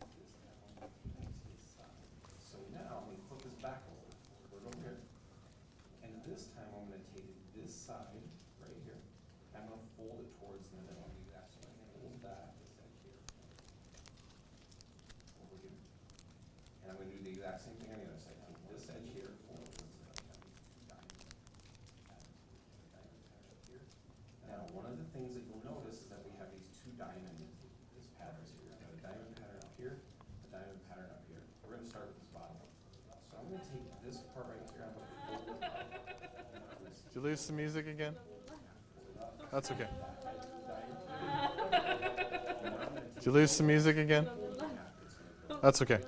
Take this down next to this side. So now I'm going to flip this back over. Put it over here. And this time I'm going to take this side right here. I'm going to fold it towards the middle. So I'm going to hold that this edge here. Over here. And I'm going to do the exact same thing on the other side. Take this edge here, fold it towards the middle. Now, one of the things that you'll notice is that we have these two diamond patterns here. We've got a diamond pattern up here, a diamond pattern up here. We're going to start with this bottom one. So I'm going to take this part right here. I'm going to fold it up. Did you lose some music again? That's okay. Did you lose some music again? That's okay.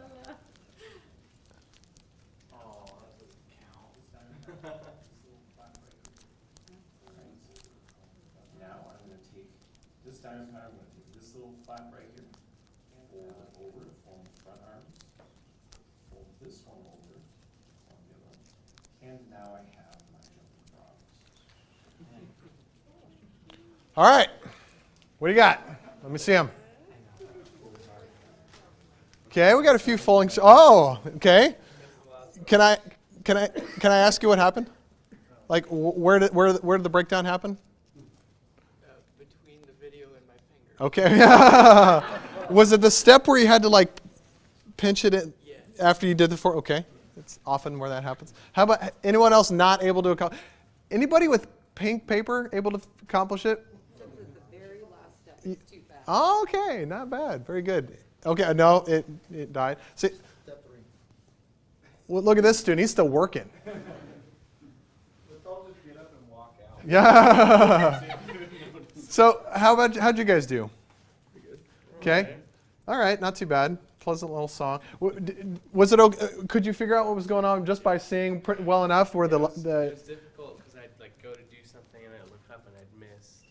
Now I'm going to take this diamond pattern, I'm going to take this little flap right here, fold it over to form front arms, fold this one over to form the other one, and now I have my jumping frogs. All right. What do you got? Let me see them. Okay, we got a few falling. Oh, okay. Can I ask you what happened? Like, where did the breakdown happen? Between the video and my finger. Okay. Was it the step where you had to like pinch it in Yes. after you did the four? Okay. It's often where that happens. How about anyone else not able to accomplish? Anybody with pink paper able to accomplish it? The very last step is too fast. Oh, okay, not bad. Very good. Okay, no, it died. See, Step 3. well, look at this student. He's still working. Let's all just get up and walk out. Yeah. So how'd you guys do? Okay. All right, not too bad. Pleasant little song. Was it okay? Could you figure out what was going on just by seeing well enough where It was difficult because I'd like go to do something and I'd look up and I'd miss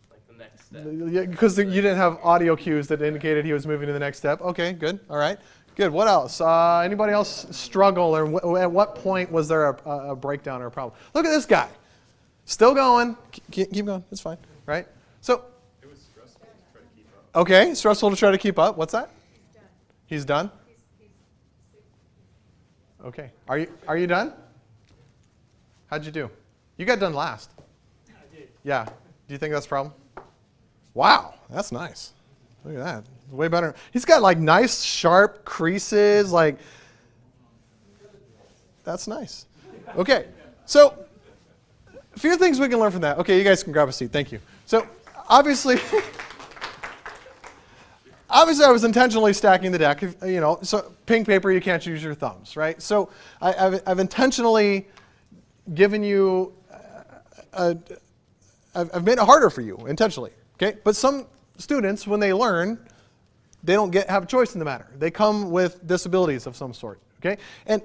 like the next step. Yeah, because you didn't have audio cues that indicated he was moving to the next step. Okay, good. All right. Good. What else? Anybody else struggle, or at what point was there a breakdown or a problem? Look at this guy. Still going. Keep going. It's fine. Right? So. It was stressful to try to keep up. Okay, stressful to try to keep up. What's that? He's done. Okay. Are you done? How'd you do? You got done last. I did. Yeah. Do you think that's a problem? Wow, that's nice. Look at that. Way better. He's got like nice sharp creases. Like, that's nice. Okay. So, a few things we can learn from that. Okay, you guys can grab a seat. Thank you. So, obviously, I was intentionally stacking the deck. You know, so pink paper, you can't use your thumbs, right? So, I've intentionally given you. I've made it harder for you intentionally. Okay, but some students, when they learn, they don't have a choice in the matter. They come with disabilities of some sort. Okay, and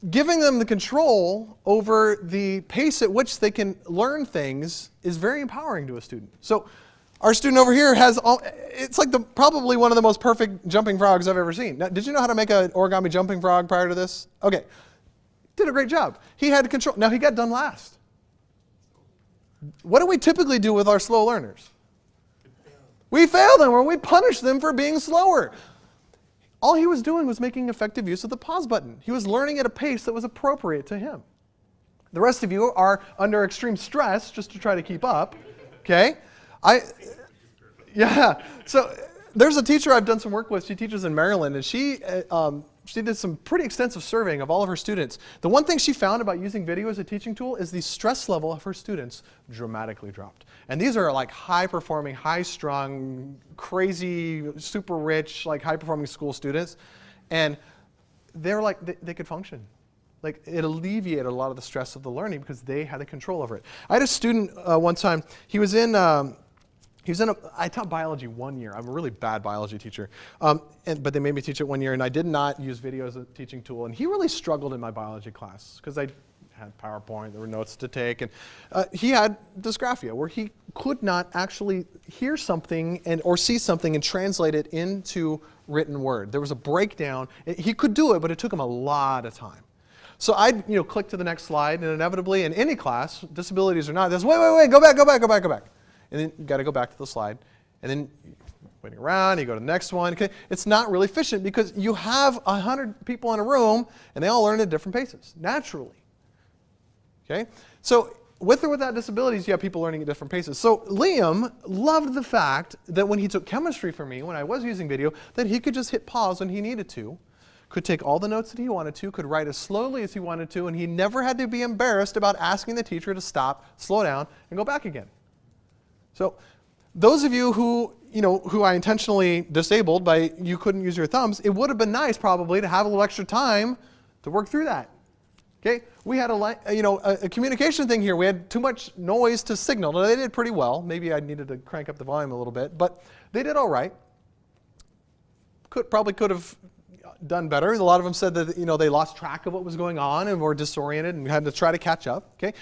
giving them the control over the pace at which they can learn things is very empowering to a student. So, our student over here has it's like probably one of the most perfect jumping frogs I've ever seen. Now, did you know how to make an origami jumping frog prior to this? Okay, did a great job. He had control. Now he got done last. What do we typically do with our slow learners? We fail them or we punish them for being slower. All he was doing was making effective use of the pause button. He was learning at a pace that was appropriate to him. The rest of you are under extreme stress just to try to keep up. Okay? Yeah. So there's a teacher I've done some work with. She teaches in Maryland, and she did some pretty extensive surveying of all of her students. The one thing she found about using video as a teaching tool is the stress level of her students dramatically dropped. And these are like high-performing, high-strung, crazy, super rich, like high-performing school students. And they're like, they could function. Like, it alleviated a lot of the stress of the learning because they had the control over it. I had a student one time, I taught biology 1 year. I'm a really bad biology teacher. But they made me teach it 1 year, and I did not use video as a teaching tool. And he really struggled in my biology class because I had PowerPoint, there were notes to take. And he had dysgraphia, where he could not actually hear something or see something and translate it into written word. There was a breakdown. He could do it, but it took him a lot of time. So I'd click to the next slide, and inevitably in any class, disabilities or not, there's wait, go back. And then you got to go back to the slide. And then waiting around, you go to the next one. Okay? It's not really efficient because you have 100 people in a room, and they all learn at different paces, naturally. Okay? So with or without disabilities, you have people learning at different paces. So Liam loved the fact that when he took chemistry from me, when I was using video, that he could just hit pause when he needed to, could take all the notes that he wanted to, could write as slowly as he wanted to, and he never had to be embarrassed about asking the teacher to stop, slow down, and go back again. So those of you who I intentionally disabled by you couldn't use your thumbs, it would have been nice probably to have a little extra time to work through that. Okay, we had a communication thing here. We had too much noise to signal. Now, they did pretty well. Maybe I needed to crank up the volume a little bit, but they did all right. Probably could have done better. A lot of them said that they lost track of what was going on and were disoriented and had to try to catch up. Okay,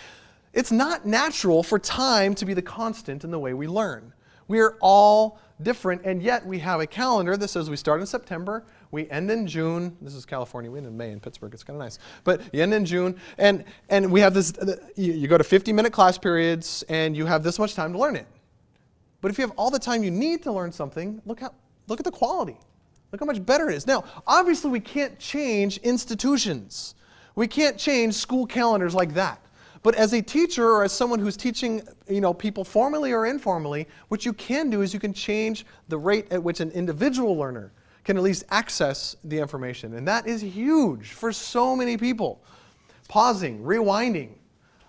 it's not natural for time to be the constant in the way we learn. We are all different, and yet we have a calendar that says we start in September, we end in June. This is California. We end in May in Pittsburgh. It's kind of nice. But you end in June, and we have this. You go to 50-minute class periods, and you have this much time to learn it. But if you have all the time you need to learn something, look at the quality. Look how much better it is. Now, obviously, we can't change institutions. We can't change school calendars like that. But as a teacher or as someone who's teaching people formally or informally, what you can do is you can change the rate at which an individual learner can at least access the information. And that is huge for so many people. Pausing, rewinding.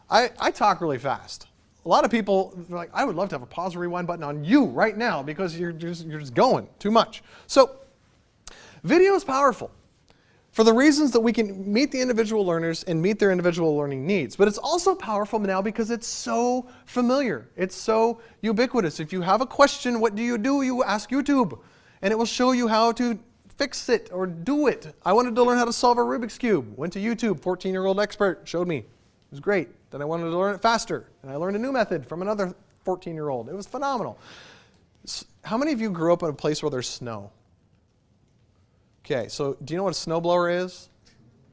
I talk really fast. A lot of people are like, I would love to have a pause or rewind button on you right now because you're just going too much. So video is powerful for the reasons that we can meet the individual learners and meet their individual learning needs. But it's also powerful now because it's so familiar. It's so ubiquitous. If you have a question, what do? You ask YouTube, and it will show you how to fix it or do it. I wanted to learn how to solve a Rubik's Cube. Went to YouTube, 14-year-old expert, showed me. It was great. Then I wanted to learn it faster, and I learned a new method from another 14-year-old. It was phenomenal. How many of you grew up in a place where there's snow? Okay, so do you know what a snowblower is?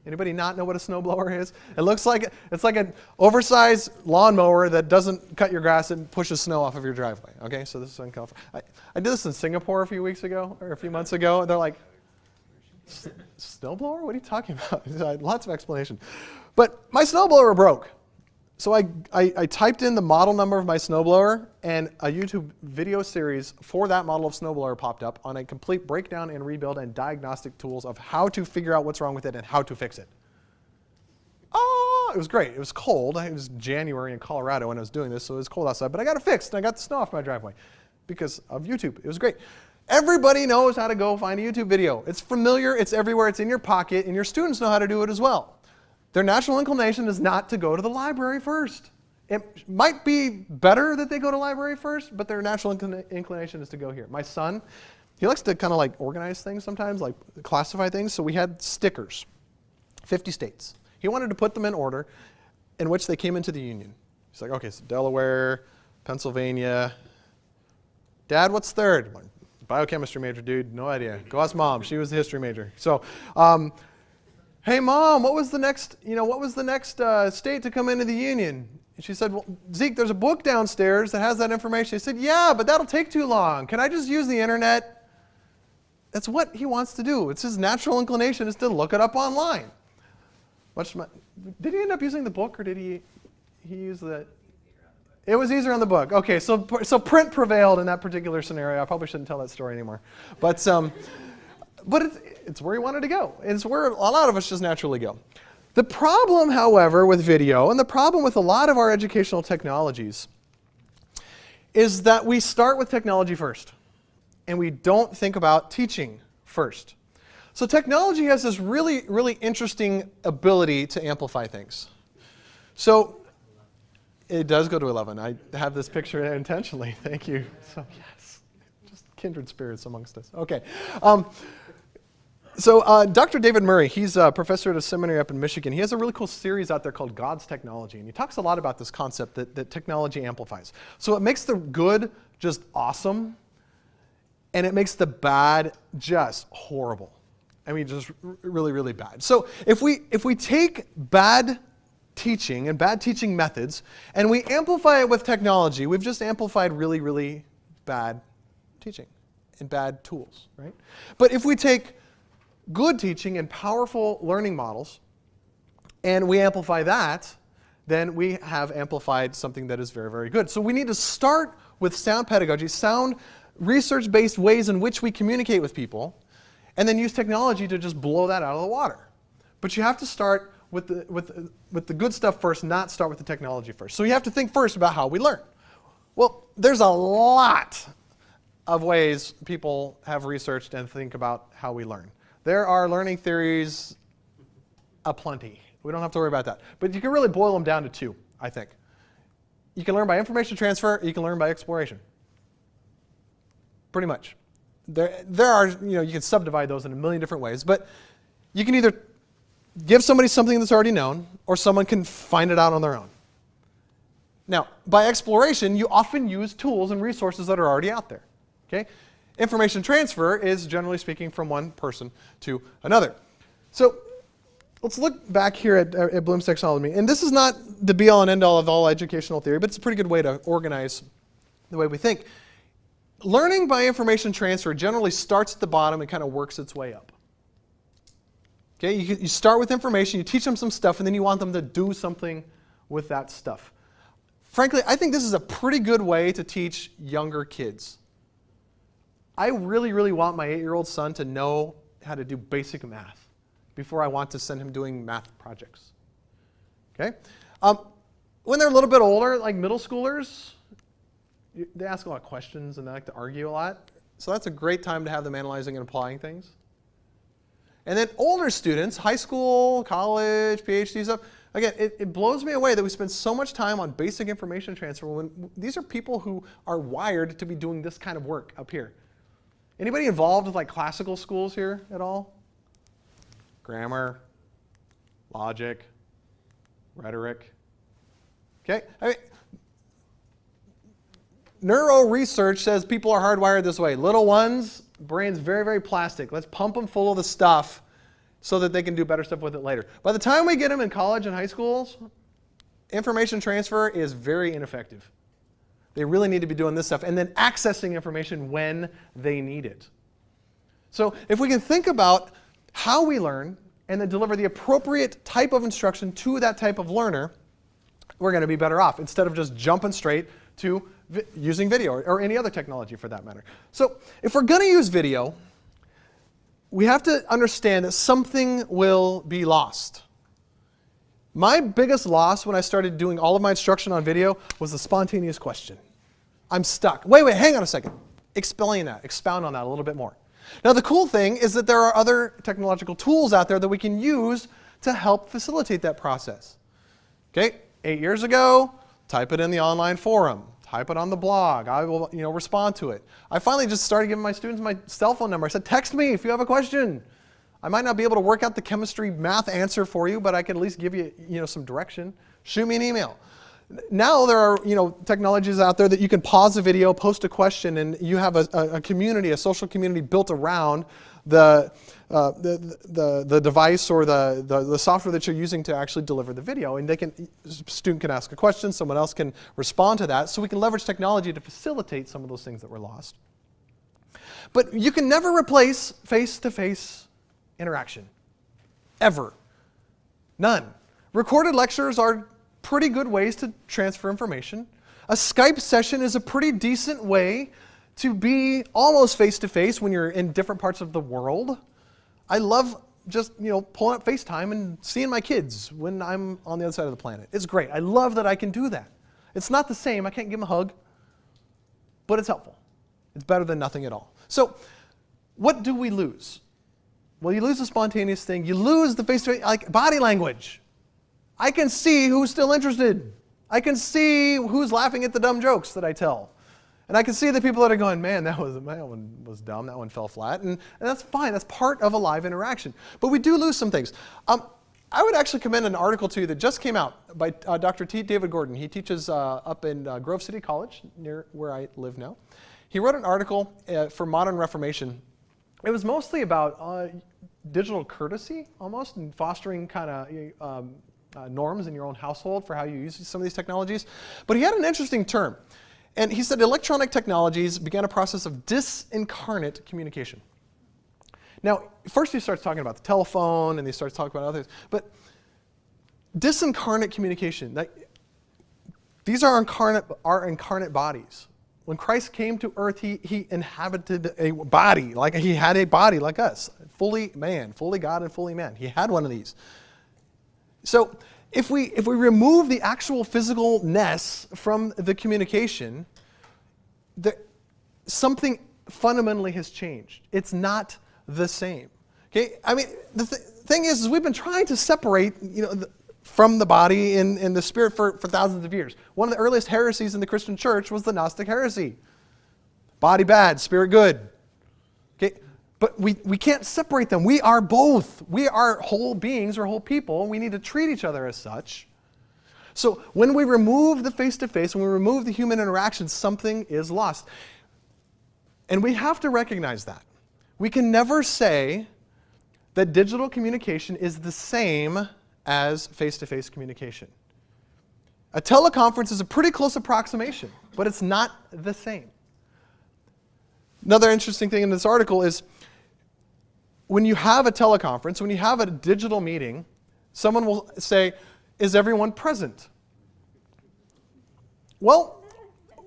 Anybody not know what a snowblower is? It looks like it's like an oversized lawnmower that doesn't cut your grass and pushes snow off of your driveway. Okay, so this is in California. I did this in Singapore a few weeks ago or a few months ago. They're like, snowblower? What are you talking about? Lots of explanation. But my snowblower broke. So I typed in the model number of my snowblower, and a YouTube video series for that model of snowblower popped up on a complete breakdown and rebuild and diagnostic tools of how to figure out what's wrong with it and how to fix it. It was great. It was cold. It was January in Colorado when I was doing this, so it was cold outside. But I got it fixed, and I got the snow off my driveway because of YouTube. It was great. Everybody knows how to go find a YouTube video. It's familiar. It's everywhere. It's in your pocket, and your students know how to do it as well. Their natural inclination is not to go to the library first. It might be better that they go to the library first, but their natural inclination is to go here. My son, he likes to kind of like organize things sometimes, like classify things. So we had stickers, 50 states. He wanted to put them in order in which they came into the Union. He's like, okay, so Delaware, Pennsylvania. Dad, what's third? Like, biochemistry major, dude, no idea. Go ask Mom, she was the history major. So, hey Mom, what was the next state to come into the Union? And she said, well, Zeke, there's a book downstairs that has that information. He said, yeah, but that'll take too long. Can I just use the internet? That's what he wants to do. It's his natural inclination is to look it up online. Did he end up using the book, or did he use the? It was easier on the book. Okay, so print prevailed in that particular scenario. I probably shouldn't tell that story anymore. But it's where he wanted to go. It's where a lot of us just naturally go. The problem, however, with video, and the problem with a lot of our educational technologies, is that we start with technology first, and we don't think about teaching first. So technology has this really, really interesting ability to amplify things. So it does go to 11. I have this picture intentionally. Thank you. So yes, just kindred spirits amongst us. Okay. So Dr. David Murray, he's a professor at a seminary up in Michigan. He has a really cool series out there called God's Technology, and he talks a lot about this concept that technology amplifies. So it makes the good just awesome, and it makes the bad just horrible. I mean, just really, really bad. So if we take bad teaching and bad teaching methods, and we amplify it with technology, we've just amplified really, really bad teaching and bad tools, right? But if we take good teaching and powerful learning models, and we amplify that, then we have amplified something that is very, very good. So we need to start with sound pedagogy, sound research-based ways in which we communicate with people, and then use technology to just blow that out of the water. But you have to start with the good stuff first, not start with the technology first. So you have to think first about how we learn. Well, there's a lot of ways people have researched and think about how we learn. There are learning theories aplenty. We don't have to worry about that. But you can really boil them down to two, I think. You can learn by information transfer, or you can learn by exploration. Pretty much. There are, you can subdivide those in a million different ways, but you can either give somebody something that's already known, or someone can find it out on their own. Now, by exploration, you often use tools and resources that are already out there. Okay? Information transfer is, generally speaking, from one person to another. So let's look back here at Bloom's taxonomy. And this is not the be-all and end-all of all educational theory, but it's a pretty good way to organize the way we think. Learning by information transfer generally starts at the bottom and kind of works its way up. Okay? You start with information, you teach them some stuff, and then you want them to do something with that stuff. Frankly, I think this is a pretty good way to teach younger kids. I really, really want my 8-year-old son to know how to do basic math before I want to send him doing math projects. Okay? When they're a little bit older, like middle schoolers, they ask a lot of questions and they like to argue a lot. So that's a great time to have them analyzing and applying things. And then older students, high school, college, PhD stuff, again, it blows me away that we spend so much time on basic information transfer when these are people who are wired to be doing this kind of work up here. Anybody involved with like classical schools here at all? Grammar, logic, rhetoric. Okay? I mean, neuro research says people are hardwired this way. Little ones, brain's very, very plastic. Let's pump them full of the stuff so that they can do better stuff with it later. By the time we get them in college and high schools, information transfer is very ineffective. They really need to be doing this stuff and then accessing information when they need it. So if we can think about how we learn and then deliver the appropriate type of instruction to that type of learner, we're going to be better off instead of just jumping straight to using video or any other technology for that matter. So if we're going to use video, we have to understand that something will be lost. My biggest loss when I started doing all of my instruction on video was the spontaneous question. I'm stuck. Wait, hang on a second. Explain that. Expound on that a little bit more. Now the cool thing is that there are other technological tools out there that we can use to help facilitate that process. Okay, 8 years ago, type it in the online forum. Type it on the blog. I will, respond to it. I finally just started giving my students my cell phone number. I said, text me if you have a question. I might not be able to work out the chemistry math answer for you, but I can at least give you, some direction. Shoot me an email. Now there are, technologies out there that you can pause a video, post a question, and you have a community, a social community built around the device or the software that you're using to actually deliver the video. And student can ask a question, someone else can respond to that, so we can leverage technology to facilitate some of those things that were lost. But you can never replace face-to-face interaction. Ever. None. Recorded lectures are pretty good ways to transfer information. A Skype session is a pretty decent way to be almost face-to-face when you're in different parts of the world. I love just, pulling up FaceTime and seeing my kids when I'm on the other side of the planet. It's great. I love that I can do that. It's not the same. I can't give them a hug, but it's helpful. It's better than nothing at all. So what do we lose? Well, you lose the spontaneous thing. You lose the face-to-face, like body language. I can see who's still interested. I can see who's laughing at the dumb jokes that I tell. And I can see the people that are going, man, that one was dumb, that one fell flat. And that's fine, that's part of a live interaction. But we do lose some things. I would actually commend an article to you that just came out by Dr. T. David Gordon. He teaches up in Grove City College, near where I live now. He wrote an article for Modern Reformation. It was mostly about digital courtesy, almost, and fostering kind of norms in your own household for how you use some of these technologies. But he had an interesting term. And he said electronic technologies began a process of disincarnate communication. Now, first he starts talking about the telephone, and he starts talking about other things. But disincarnate communication, these are our incarnate bodies. When Christ came to earth, he inhabited a body, like he had a body like us, fully man, fully God and fully man. He had one of these. So if we remove the actual physicalness from the communication, something fundamentally has changed. It's not the same. Okay, I mean, the thing is we've been trying to separate, from the body and the spirit for thousands of years. One of the earliest heresies in the Christian church was the Gnostic heresy. Body bad, spirit good. Okay, but we can't separate them. We are both. We are whole beings or whole people. We need to treat each other as such. So when we remove the face-to-face, when we remove the human interaction, something is lost. And we have to recognize that. We can never say that digital communication is the same as face-to-face communication. A teleconference is a pretty close approximation, but it's not the same. Another interesting thing in this article is when you have a teleconference, when you have a digital meeting, someone will say, is everyone present? Well,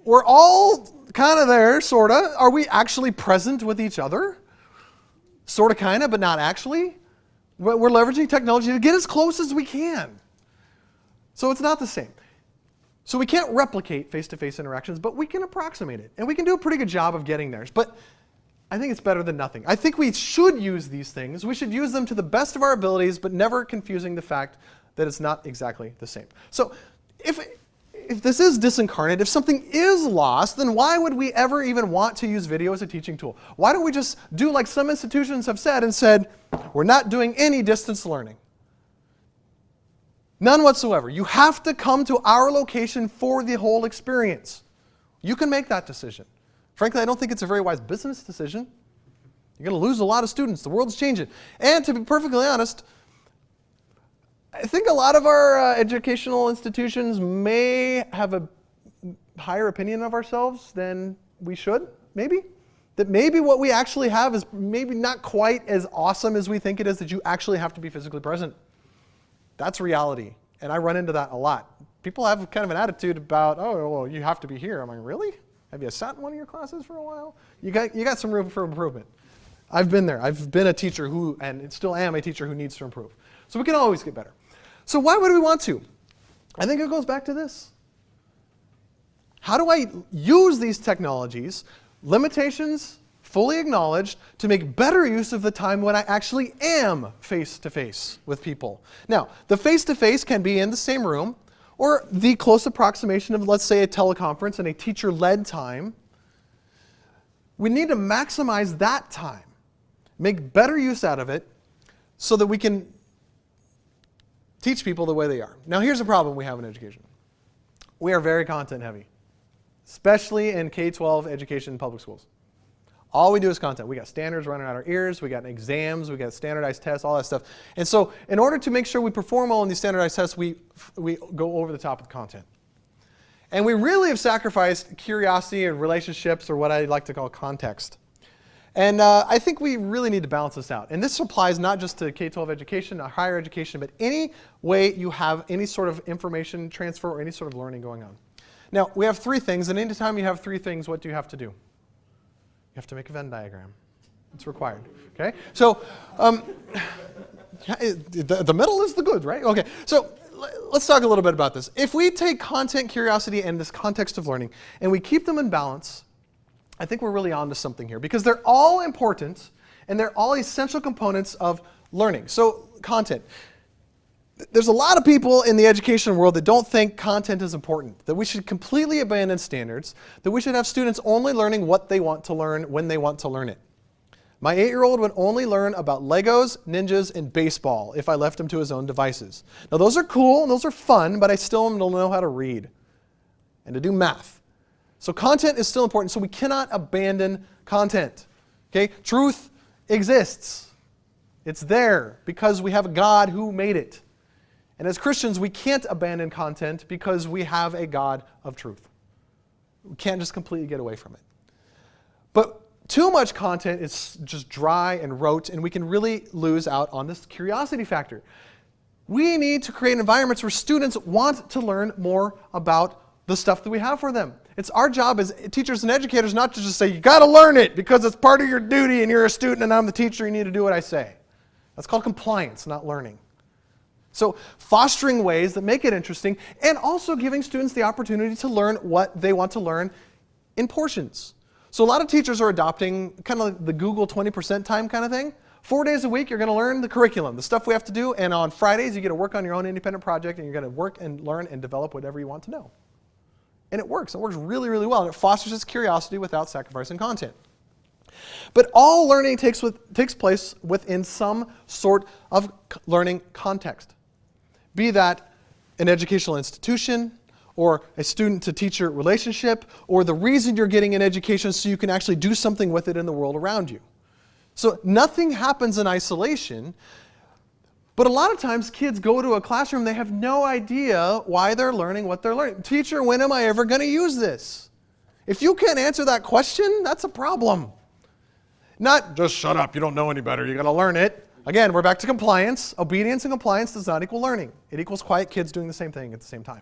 we're all kind of there, sort of. Are we actually present with each other? Sort of, kind of, but not actually. We're leveraging technology to get as close as we can. So it's not the same. So we can't replicate face-to-face interactions, but we can approximate it. And we can do a pretty good job of getting there. But I think it's better than nothing. I think we should use these things. We should use them to the best of our abilities, but never confusing the fact that it's not exactly the same. So if this is disincarnate, if something is lost, then why would we ever even want to use video as a teaching tool? Why don't we just do like some institutions have said and said, we're not doing any distance learning? None whatsoever. You have to come to our location for the whole experience. You can make that decision. Frankly, I don't think it's a very wise business decision. You're going to lose a lot of students. The world's changing. And to be perfectly honest, I think a lot of our educational institutions may have a higher opinion of ourselves than we should, maybe. That maybe what we actually have is maybe not quite as awesome as we think it is, that you actually have to be physically present. That's reality. And I run into that a lot. People have kind of an attitude about, oh, well, you have to be here. I'm like, really? Have you sat in one of your classes for a while? You got some room for improvement. I've been there. I've been a teacher who, and still am a teacher who needs to improve. So we can always get better. So why would we want to? I think it goes back to this. How do I use these technologies, limitations fully acknowledged, to make better use of the time when I actually am face-to-face with people? Now, the face-to-face can be in the same room, or the close approximation of, let's say, a teleconference and a teacher-led time. We need to maximize that time, make better use out of it, so that we can teach people the way they are. Now, here's a problem we have in education. We are very content heavy, especially in K-12 education in public schools. All we do is content. We got standards running out our ears, we got exams, we got standardized tests, all that stuff. And so in order to make sure we perform well in these standardized tests, we go over the top with content. And we really have sacrificed curiosity and relationships, or what I like to call context. And I think we really need to balance this out. And this applies not just to K-12 education, or higher education, but any way you have any sort of information transfer or any sort of learning going on. Now, we have three things, and anytime you have three things, what do you have to do? You have to make a Venn diagram. It's required. Okay? So the middle is the good, right? Okay. So let's talk a little bit about this. If we take content, curiosity, and this context of learning, and we keep them in balance, I think we're really onto something here, because they're all important and they're all essential components of learning. So content. There's a lot of people in the education world that don't think content is important, that we should completely abandon standards, that we should have students only learning what they want to learn when they want to learn it. My 8-year-old would only learn about Legos, ninjas, and baseball if I left him to his own devices. Now those are cool and those are fun, but I still want him to know how to read and to do math. So content is still important, so we cannot abandon content. Okay? Truth exists. It's there because we have a God who made it. And as Christians, we can't abandon content because we have a God of truth. We can't just completely get away from it. But too much content is just dry and rote, and we can really lose out on this curiosity factor. We need to create environments where students want to learn more about the stuff that we have for them. It's our job as teachers and educators not to just say, you got to learn it because it's part of your duty and you're a student and I'm the teacher, you need to do what I say. That's called compliance, not learning. So fostering ways that make it interesting and also giving students the opportunity to learn what they want to learn in portions. So a lot of teachers are adopting kind of like the Google 20% time kind of thing. 4 days a week, you're going to learn the curriculum, the stuff we have to do, and on Fridays, you get to work on your own independent project, and you're going to work and learn and develop whatever you want to know. And it works. It works really, really well, and it fosters this curiosity without sacrificing content. But all learning takes place within some sort of learning context. Be that an educational institution, or a student-to-teacher relationship, or the reason you're getting an education so you can actually do something with it in the world around you. So nothing happens in isolation, but a lot of times kids go to a classroom, they have no idea why they're learning what they're learning. Teacher, when am I ever going to use this? If you can't answer that question, that's a problem. Not just shut up, you don't know any better, you got to learn it. Again, we're back to compliance. Obedience and compliance does not equal learning. It equals quiet kids doing the same thing at the same time.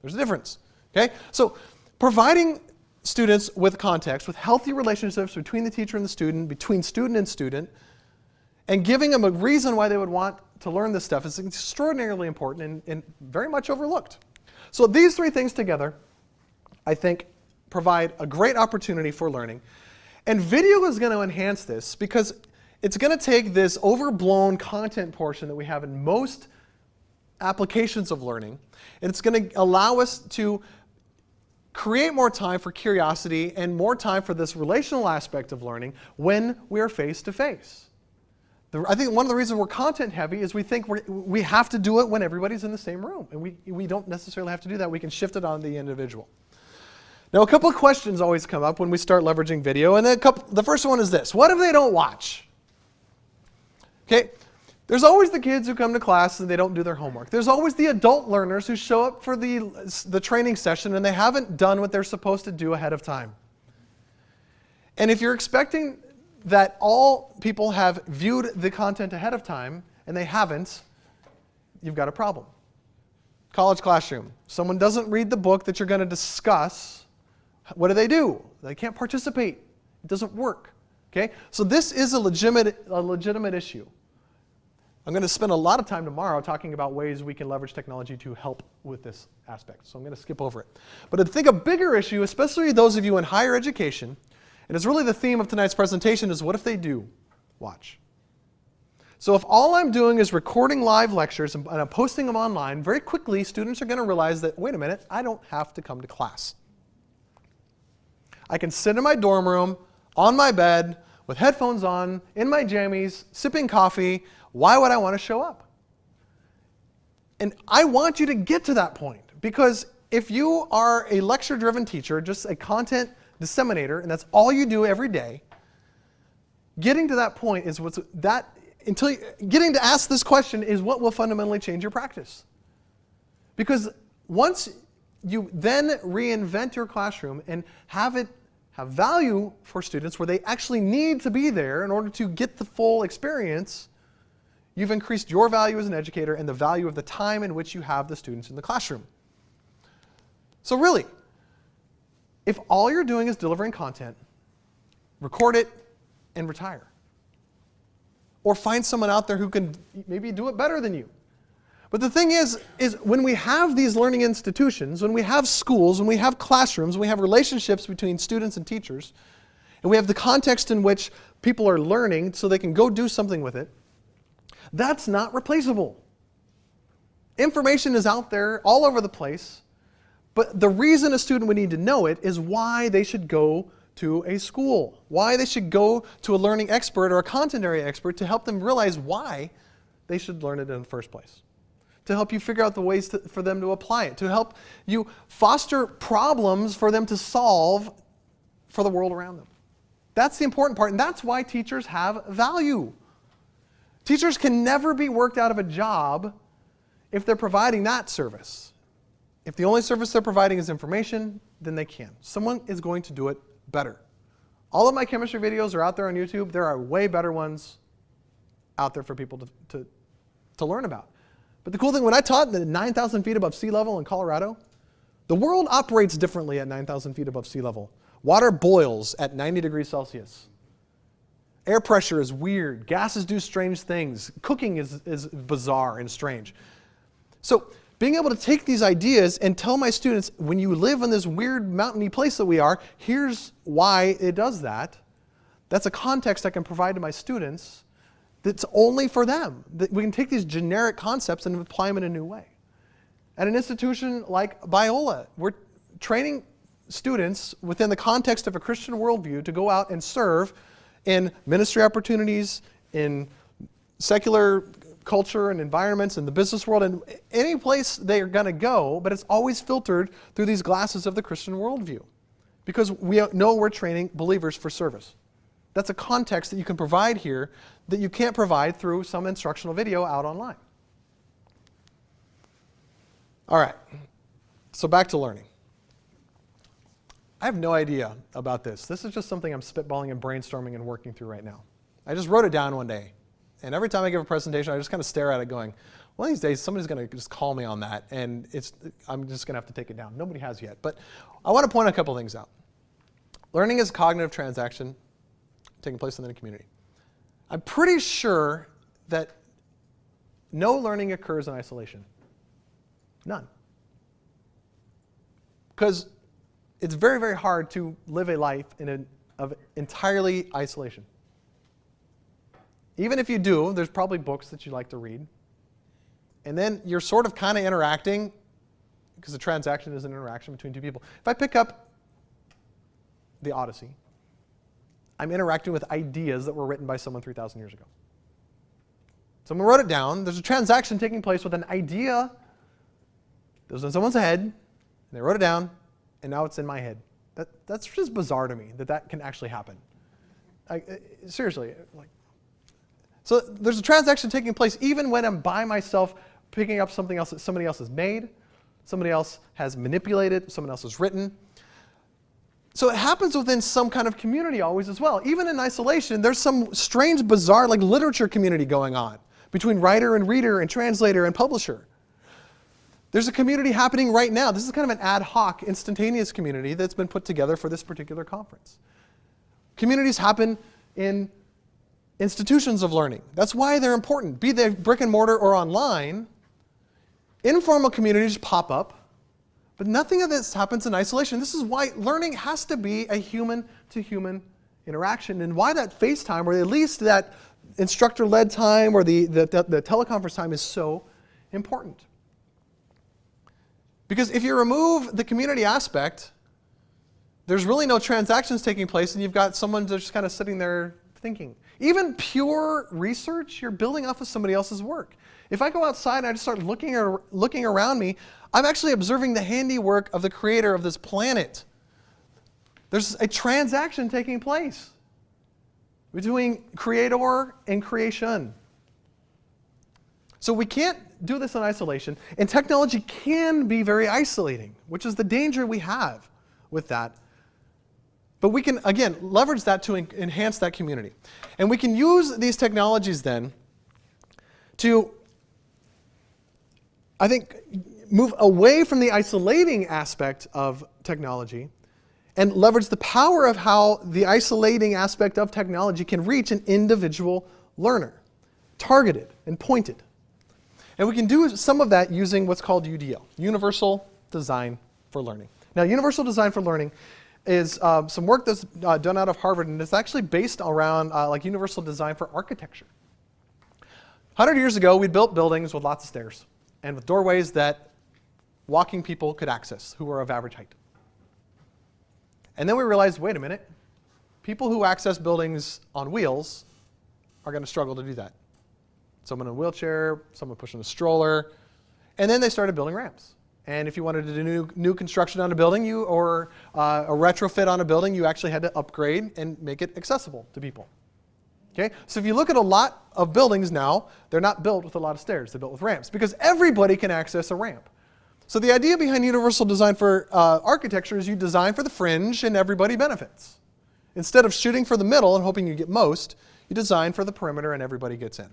There's a difference. Okay? So providing students with context, with healthy relationships between the teacher and the student, between student and student, and giving them a reason why they would want to learn this stuff is extraordinarily important and very much overlooked. So these three things together, I think, provide a great opportunity for learning. And video is going to enhance this because it's going to take this overblown content portion that we have in most applications of learning, and it's going to allow us to create more time for curiosity and more time for this relational aspect of learning when we are face to face. I think one of the reasons we're content heavy is we think we have to do it when everybody's in the same room, and we don't necessarily have to do that. We can shift it on the individual. Now, a couple of questions always come up when we start leveraging video, and the first one is this: what if they don't watch? Okay, there's always the kids who come to class and they don't do their homework. There's always the adult learners who show up for the training session and they haven't done what they're supposed to do ahead of time. And if you're expecting that all people have viewed the content ahead of time and they haven't, you've got a problem. College classroom. Someone doesn't read the book that you're going to discuss. What do? They can't participate. It doesn't work. Okay? So this is a legitimate issue. I'm going to spend a lot of time tomorrow talking about ways we can leverage technology to help with this aspect. So I'm going to skip over it. But I think a bigger issue, especially those of you in higher education, and it's really the theme of tonight's presentation, is what if they do watch? So if all I'm doing is recording live lectures and I'm posting them online, very quickly students are going to realize that, wait a minute, I don't have to come to class. I can sit in my dorm room, on my bed, with headphones on, in my jammies, sipping coffee. Why would I want to show up? And I want you to get to that point, because if you are a lecture-driven teacher, just a content disseminator, and that's all you do every day, getting to that point is getting to ask this question is what will fundamentally change your practice. Because once you then reinvent your classroom and have it have value for students where they actually need to be there in order to get the full experience, you've increased your value as an educator and the value of the time in which you have the students in the classroom. So really, if all you're doing is delivering content, record it and retire. Or find someone out there who can maybe do it better than you. But the thing is when we have these learning institutions, when we have schools, when we have classrooms, when we have relationships between students and teachers, and we have the context in which people are learning so they can go do something with it, that's not replaceable. Information is out there all over the place, but the reason a student would need to know it is why they should go to a school, why they should go to a learning expert or a content area expert to help them realize why they should learn it in the first place, to help you figure out the ways for them to apply it, to help you foster problems for them to solve for the world around them. That's the important part, and that's why teachers have value. Teachers can never be worked out of a job if they're providing that service. If the only service they're providing is information, then they can. Someone is going to do it better. All of my chemistry videos are out there on YouTube. There are way better ones out there for people to learn about. But the cool thing, when I taught at 9,000 feet above sea level in Colorado, the world operates differently at 9,000 feet above sea level. Water boils at 90 degrees Celsius. Air pressure is weird. Gases do strange things. Cooking is bizarre and strange. So being able to take these ideas and tell my students, when you live in this weird mountainy place that we are, here's why it does that. That's a context I can provide to my students that's only for them. That we can take these generic concepts and apply them in a new way. At an institution like Biola, we're training students within the context of a Christian worldview to go out and serve in ministry opportunities, in secular culture and environments, in the business world, and any place they are going to go, but it's always filtered through these glasses of the Christian worldview. Because we know we're training believers for service. That's a context that you can provide here that you can't provide through some instructional video out online. All right, so back to learning. I have no idea about this. This is just something I'm spitballing and brainstorming and working through right now. I just wrote it down one day. And every time I give a presentation, I just kind of stare at it going, one of these days, somebody's going to just call me on that, and I'm just going to have to take it down. Nobody has yet. But I want to point a couple things out. Learning is a cognitive transaction taking place within a community. I'm pretty sure that no learning occurs in isolation. None. Because it's very, very hard to live a life of entirely isolation. Even if you do, there's probably books that you like to read. And then you're sort of kind of interacting, because a transaction is an interaction between two people. If I pick up the Odyssey, I'm interacting with ideas that were written by someone 3,000 years ago. Someone wrote it down. There's a transaction taking place with an idea that was in someone's head, and they wrote it down, and now it's in my head. That's just bizarre to me, that can actually happen. Seriously. So there's a transaction taking place even when I'm by myself picking up something else that somebody else has made, somebody else has manipulated, someone else has written. So it happens within some kind of community always as well. Even in isolation, there's some strange, bizarre, like literature community going on between writer and reader and translator and publisher. There's a community happening right now. This is kind of an ad hoc, instantaneous community that's been put together for this particular conference. Communities happen in institutions of learning. That's why they're important. Be they brick and mortar or online, informal communities pop up, but nothing of this happens in isolation. This is why learning has to be a human-to-human interaction, and why that face time, or at least that instructor-led time, or the teleconference time is so important. Because if you remove the community aspect, there's really no transactions taking place, and you've got someone just kind of sitting there thinking. Even pure research, you're building off of somebody else's work. If I go outside and I just start looking around me, I'm actually observing the handiwork of the creator of this planet. There's a transaction taking place between creator and creation. So we can't do this in isolation, and technology can be very isolating, which is the danger we have with that. But we can, again, leverage that to enhance that community. And we can use these technologies then to, I think, move away from the isolating aspect of technology and leverage the power of how the isolating aspect of technology can reach an individual learner, targeted and pointed. And we can do some of that using what's called UDL, Universal Design for Learning. Now, Universal Design for Learning is some work that's done out of Harvard, and it's actually based around like universal design for architecture. 100 years ago, we built buildings with lots of stairs. and with doorways that walking people could access who are of average height. And then we realized, wait a minute, people who access buildings on wheels are going to struggle to do that. Someone in a wheelchair, someone pushing a stroller, and then they started building ramps. And if you wanted to do new construction on a building, or a retrofit on a building, you actually had to upgrade and make it accessible to people. Okay? So if you look at a lot of buildings now, they're not built with a lot of stairs. They're built with ramps because everybody can access a ramp. So the idea behind universal design for architecture is you design for the fringe and everybody benefits. Instead of shooting for the middle and hoping you get most, you design for the perimeter and everybody gets in.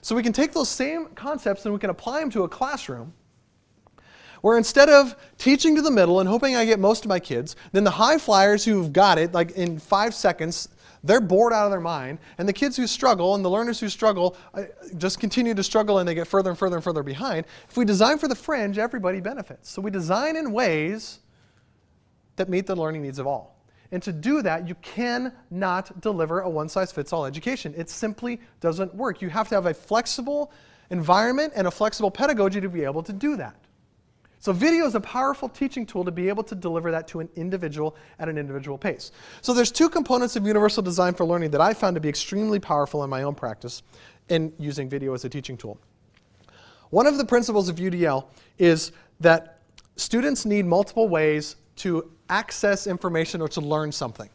So we can take those same concepts and we can apply them to a classroom where instead of teaching to the middle and hoping I get most of my kids, then the high flyers who've got it, like in 5 seconds, they're bored out of their mind, and the kids who struggle and the learners who struggle just continue to struggle and they get further and further and further behind. If we design for the fringe, everybody benefits. So we design in ways that meet the learning needs of all. And to do that, you cannot deliver a one-size-fits-all education. It simply doesn't work. You have to have a flexible environment and a flexible pedagogy to be able to do that. So video is a powerful teaching tool to be able to deliver that to an individual at an individual pace. So there's 2 components of universal design for learning that I found to be extremely powerful in my own practice in using video as a teaching tool. One of the principles of UDL is that students need multiple ways to access information or to learn something.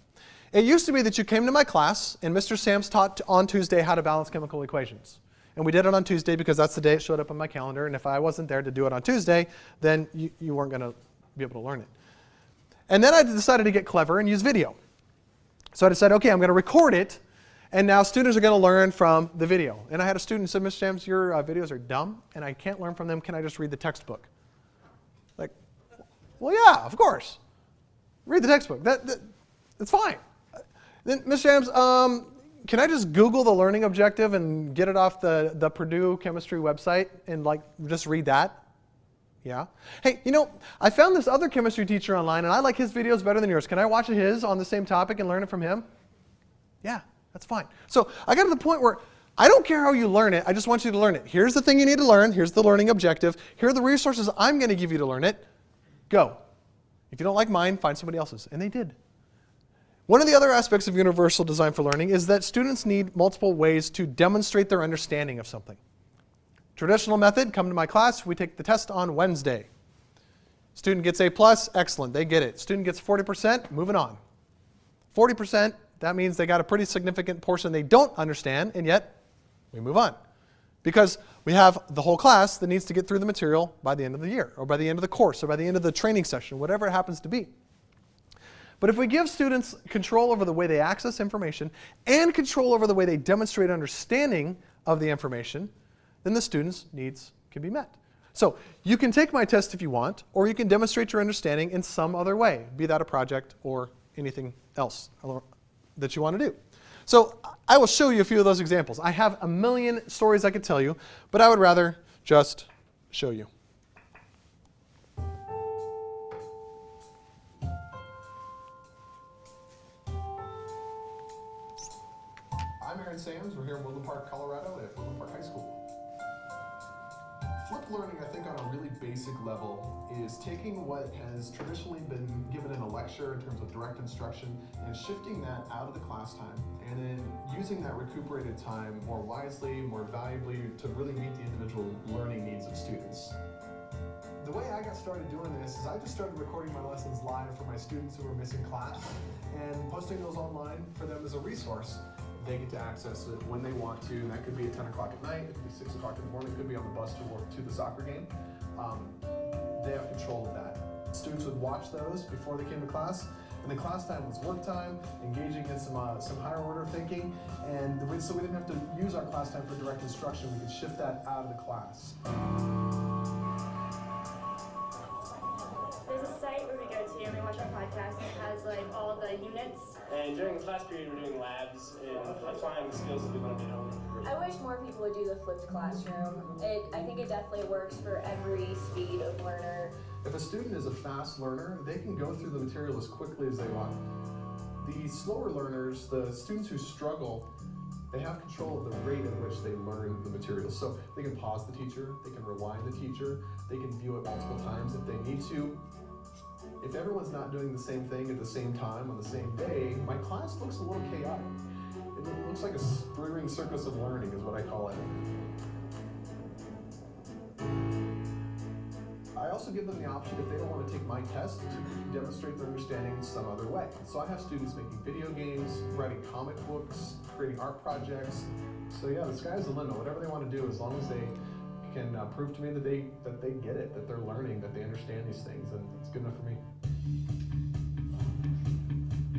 It used to be that you came to my class and Mr. Sams taught on Tuesday how to balance chemical equations. And we did it on Tuesday because that's the day it showed up on my calendar. And if I wasn't there to do it on Tuesday, then you weren't going to be able to learn it. And then I decided to get clever and use video. So I decided, okay, I'm going to record it. And now students are going to learn from the video. And I had a student who said, Mr. Sams, your videos are dumb, and I can't learn from them. Can I just read the textbook? Like, well, yeah, of course. Read the textbook. That's fine. Then, Mr. Sams, can I just Google the learning objective and get it off the Purdue chemistry website and just read that? Yeah. Hey, I found this other chemistry teacher online and I like his videos better than yours. Can I watch his on the same topic and learn it from him? Yeah, that's fine. So I got to the point where I don't care how you learn it. I just want you to learn it. Here's the thing you need to learn. Here's the learning objective. Here are the resources I'm going to give you to learn it. Go. If you don't like mine, find somebody else's. And they did. One of the other aspects of universal design for learning is that students need multiple ways to demonstrate their understanding of something. Traditional method, come to my class, we take the test on Wednesday. Student gets A+, excellent, they get it. Student gets 40%, moving on. 40%, that means they got a pretty significant portion they don't understand, and yet we move on. Because we have the whole class that needs to get through the material by the end of the year, or by the end of the course, or by the end of the training session, whatever it happens to be. But if we give students control over the way they access information and control over the way they demonstrate understanding of the information, then the students' needs can be met. So you can take my test if you want, or you can demonstrate your understanding in some other way, be that a project or anything else that you want to do. So I will show you a few of those examples. I have a million stories I could tell you, but I would rather just show you. I'm Sams. We're here in Woodland Park, Colorado at Woodland Park High School. Flipped learning, I think on a really basic level, is taking what has traditionally been given in a lecture in terms of direct instruction and shifting that out of the class time and then using that recuperated time more wisely, more valuably to really meet the individual learning needs of students. The way I got started doing this is I just started recording my lessons live for my students who were missing class and posting those online for them as a resource. They get to access it when they want to, and that could be at 10 o'clock at night, it could be 6 o'clock in the morning, it could be on the bus to the soccer game. They have control of that. Students would watch those before they came to class, and the class time was work time, engaging in some higher order thinking, and so we didn't have to use our class time for direct instruction, we could shift that out of the class. There's a site where we go to and we watch our podcast and it has all the units. And during the class period, we're doing labs and applying the skills that we learned at home. I wish more people would do the flipped classroom. I think it definitely works for every speed of learner. If a student is a fast learner, they can go through the material as quickly as they want. The slower learners, the students who struggle, They have control of the rate at which they learn the materials. So they can pause the teacher, they can rewind the teacher, they can view it multiple times if they need to. If everyone's not doing the same thing at the same time on the same day, my class looks a little chaotic. It looks like a spring circus of learning is what I call it. I also give them the option, if they don't want to take my test, to demonstrate their understanding in some other way. So I have students making video games, writing comic books, creating art projects. So yeah, the sky's the limit. Whatever they want to do, as long as they can prove to me that they get it, that they're learning, that they understand these things, and it's good enough for me.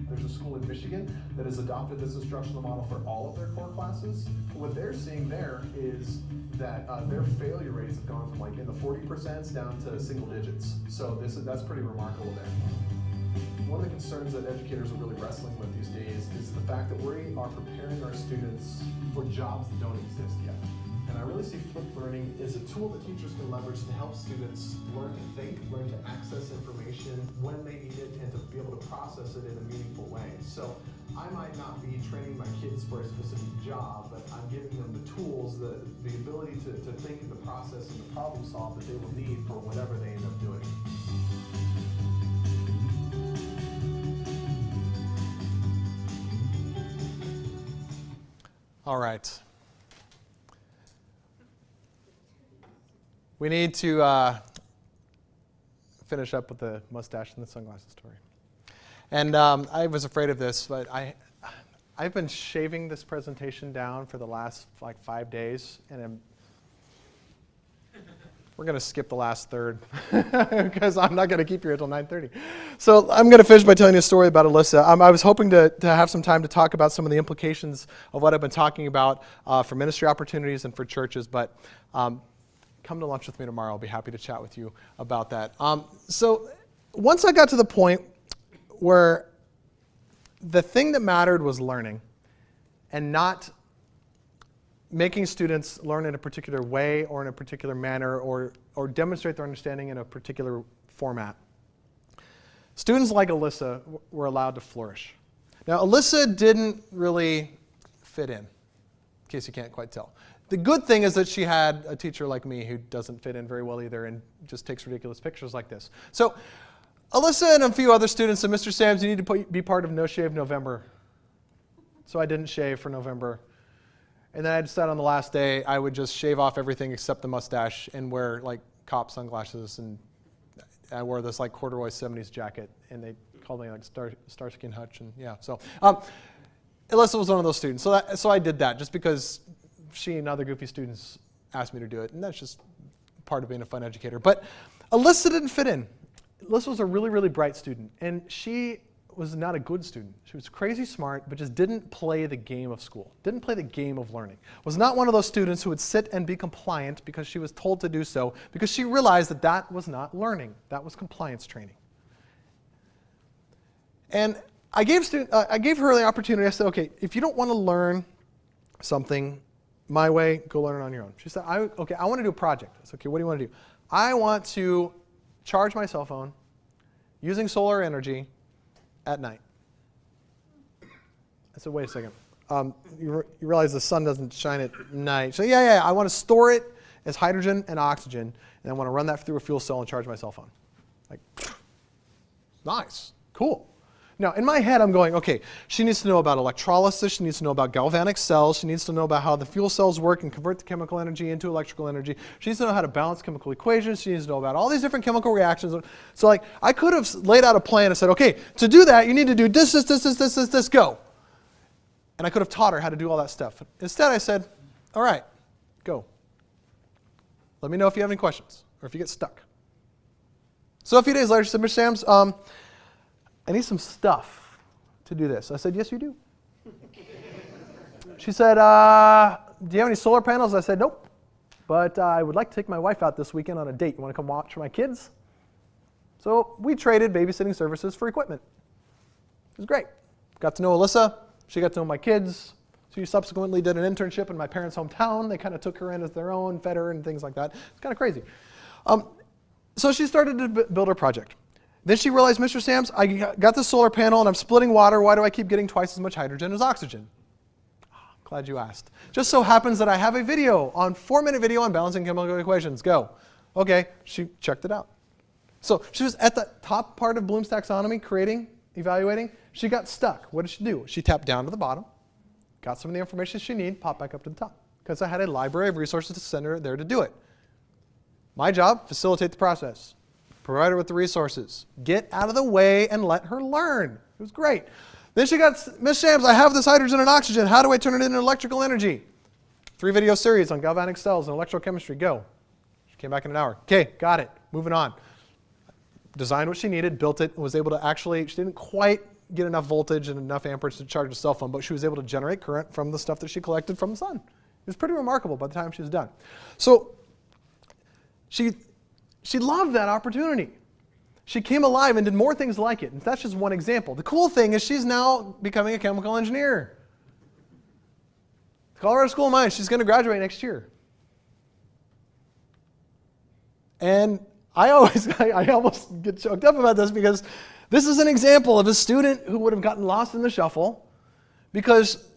There's a school in Michigan that has adopted this instructional model for all of their core classes. What they're seeing there is that their failure rates have gone from like in the 40% down to single digits. So that's pretty remarkable there. One of the concerns that educators are really wrestling with these days is the fact that we are preparing our students for jobs that don't exist yet. And I really see flipped learning as a tool that teachers can leverage to help students learn to think, learn to access information when they need it, and to be able to process it in a meaningful way. So I might not be training my kids for a specific job, but I'm giving them the tools, the ability to think in the process and the problem solve that they will need for whatever they end up doing. All right. We need to finish up with the mustache and the sunglasses story. And I was afraid of this, but I've been shaving this presentation down for the last like 5 days, and we're going to skip the last third because I'm not going to keep you here until 9:30. So I'm going to finish by telling you a story about Alyssa. I was hoping to have some time to talk about some of the implications of what I've been talking about for ministry opportunities and for churches, but come to lunch with me tomorrow. I'll be happy to chat with you about that. So once I got to the point where the thing that mattered was learning and not making students learn in a particular way or in a particular manner or demonstrate their understanding in a particular format, students like Alyssa were allowed to flourish. Now, Alyssa didn't really fit in case you can't quite tell. The good thing is that she had a teacher like me who doesn't fit in very well either and just takes ridiculous pictures like this. So Alyssa and a few other students said, Mr. Sams, you need to be part of No Shave November. So I didn't shave for November. And then I decided on the last day I would just shave off everything except the mustache and wear like cop sunglasses. And I wore this like corduroy 70s jacket, and they called me like Starsky and Hutch. And yeah, so Alyssa was one of those students. So I did that just because she and other goofy students asked me to do it, and that's just part of being a fun educator. But Alyssa didn't fit in. Alyssa was a really, really bright student, and she was not a good student. She was crazy smart, but just didn't play the game of school, didn't play the game of learning. Was not one of those students who would sit and be compliant because she was told to do so, because she realized that that was not learning. That was compliance training. And I gave her the opportunity. I said, okay, if you don't want to learn something my way, go learn it on your own. She said, okay, I want to do a project. I said, okay, what do you want to do? I want to charge my cell phone using solar energy at night. I said, wait a second. You realize the sun doesn't shine at night. So yeah, I want to store it as hydrogen and oxygen, and I want to run that through a fuel cell and charge my cell phone. Like, nice, cool. Now, in my head, I'm going, okay, she needs to know about electrolysis, she needs to know about galvanic cells, she needs to know about how the fuel cells work and convert the chemical energy into electrical energy, she needs to know how to balance chemical equations, she needs to know about all these different chemical reactions. So like, I could have laid out a plan and said, okay, to do that, you need to do this, go. And I could have taught her how to do all that stuff. Instead, I said, all right, go. Let me know if you have any questions or if you get stuck. So a few days later, she said, Mr. Sams, I need some stuff to do this. I said, yes, you do. She said, do you have any solar panels? I said, nope. But I would like to take my wife out this weekend on a date. You want to come watch my kids? So we traded babysitting services for equipment. It was great. Got to know Alyssa. She got to know my kids. She subsequently did an internship in my parents' hometown. They kind of took her in as their own, fed her and things like that. It's kind of crazy. So she started to build her project. Then she realized, Mr. Sams, I got this solar panel and I'm splitting water. Why do I keep getting twice as much hydrogen as oxygen? Glad you asked. Just so happens that I have a video, 4-minute video on balancing chemical equations. Go. Okay, she checked it out. So she was at the top part of Bloom's taxonomy, creating, evaluating. She got stuck. What did she do? She tapped down to the bottom, got some of the information she needed, popped back up to the top. Because I had a library of resources to send her there to do it. My job, facilitate the process. Provide her with the resources. Get out of the way and let her learn. It was great. Then she got, Miss Shams, I have this hydrogen and oxygen. How do I turn it into electrical energy? 3-video series on galvanic cells and electrochemistry. Go. She came back in an hour. Okay, got it. Moving on. Designed what she needed, built it, and was able to actually, she didn't quite get enough voltage and enough amperage to charge a cell phone, but she was able to generate current from the stuff that she collected from the sun. It was pretty remarkable by the time she was done. So she loved that opportunity. She came alive and did more things like it. And that's just one example. The cool thing is she's now becoming a chemical engineer. Colorado School of Mines, she's going to graduate next year. And I almost get choked up about this because this is an example of a student who would have gotten lost in the shuffle because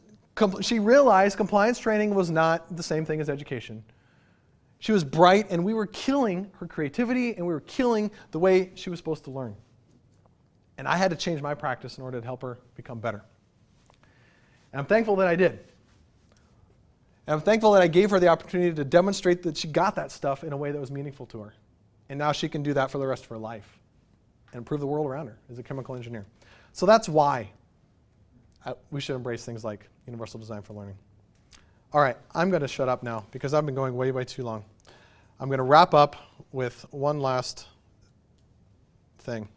she realized compliance training was not the same thing as education. She was bright, and we were killing her creativity, and we were killing the way she was supposed to learn. And I had to change my practice in order to help her become better. And I'm thankful that I did. And I'm thankful that I gave her the opportunity to demonstrate that she got that stuff in a way that was meaningful to her. And now she can do that for the rest of her life and improve the world around her as a chemical engineer. So that's why we should embrace things like universal design for learning. All right, I'm going to shut up now because I've been going way, way too long. I'm going to wrap up with one last thing.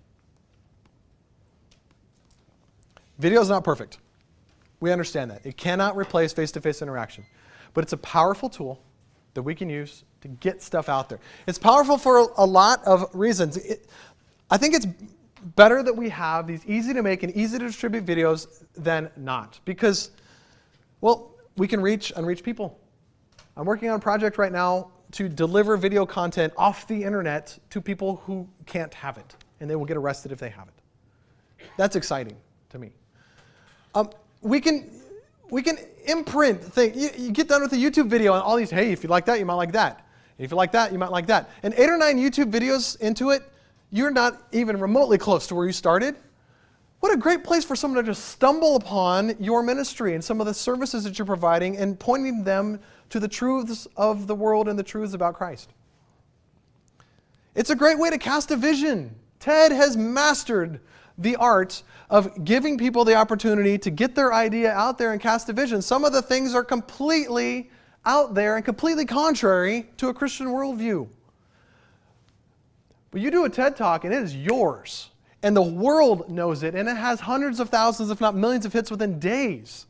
Video is not perfect. We understand that. It cannot replace face-to-face interaction. But it's a powerful tool that we can use to get stuff out there. It's powerful for a lot of reasons. I think it's better that we have these easy to make and easy to distribute videos than not. Because, well, we can reach unreached people. I'm working on a project right now to deliver video content off the internet to people who can't have it. And they will get arrested if they have it. That's exciting to me. We can imprint things. You get done with a YouTube video and all these, hey, if you like that, you might like that. And if you like that, you might like that. And 8 or 9 YouTube videos into it, you're not even remotely close to where you started. What a great place for someone to just stumble upon your ministry and some of the services that you're providing and pointing them to the truths of the world and the truths about Christ. It's a great way to cast a vision. Ted has mastered the art of giving people the opportunity to get their idea out there and cast a vision. Some of the things are completely out there and completely contrary to a Christian worldview. But you do a TED Talk and it is yours. And the world knows it, and it has hundreds of thousands, if not millions of hits within days.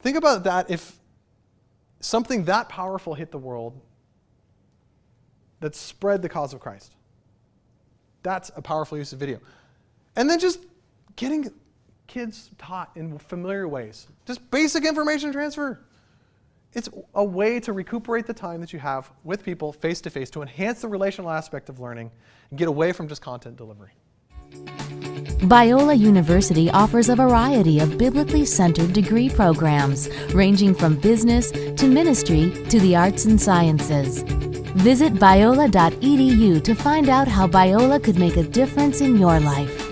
Think about that if something that powerful hit the world that spread the cause of Christ. That's a powerful use of video. And then just getting kids taught in familiar ways. Just basic information transfer. It's a way to recuperate the time that you have with people face-to-face to enhance the relational aspect of learning and get away from just content delivery. Biola University offers a variety of biblically centered degree programs, ranging from business to ministry to the arts and sciences. Visit biola.edu to find out how Biola could make a difference in your life.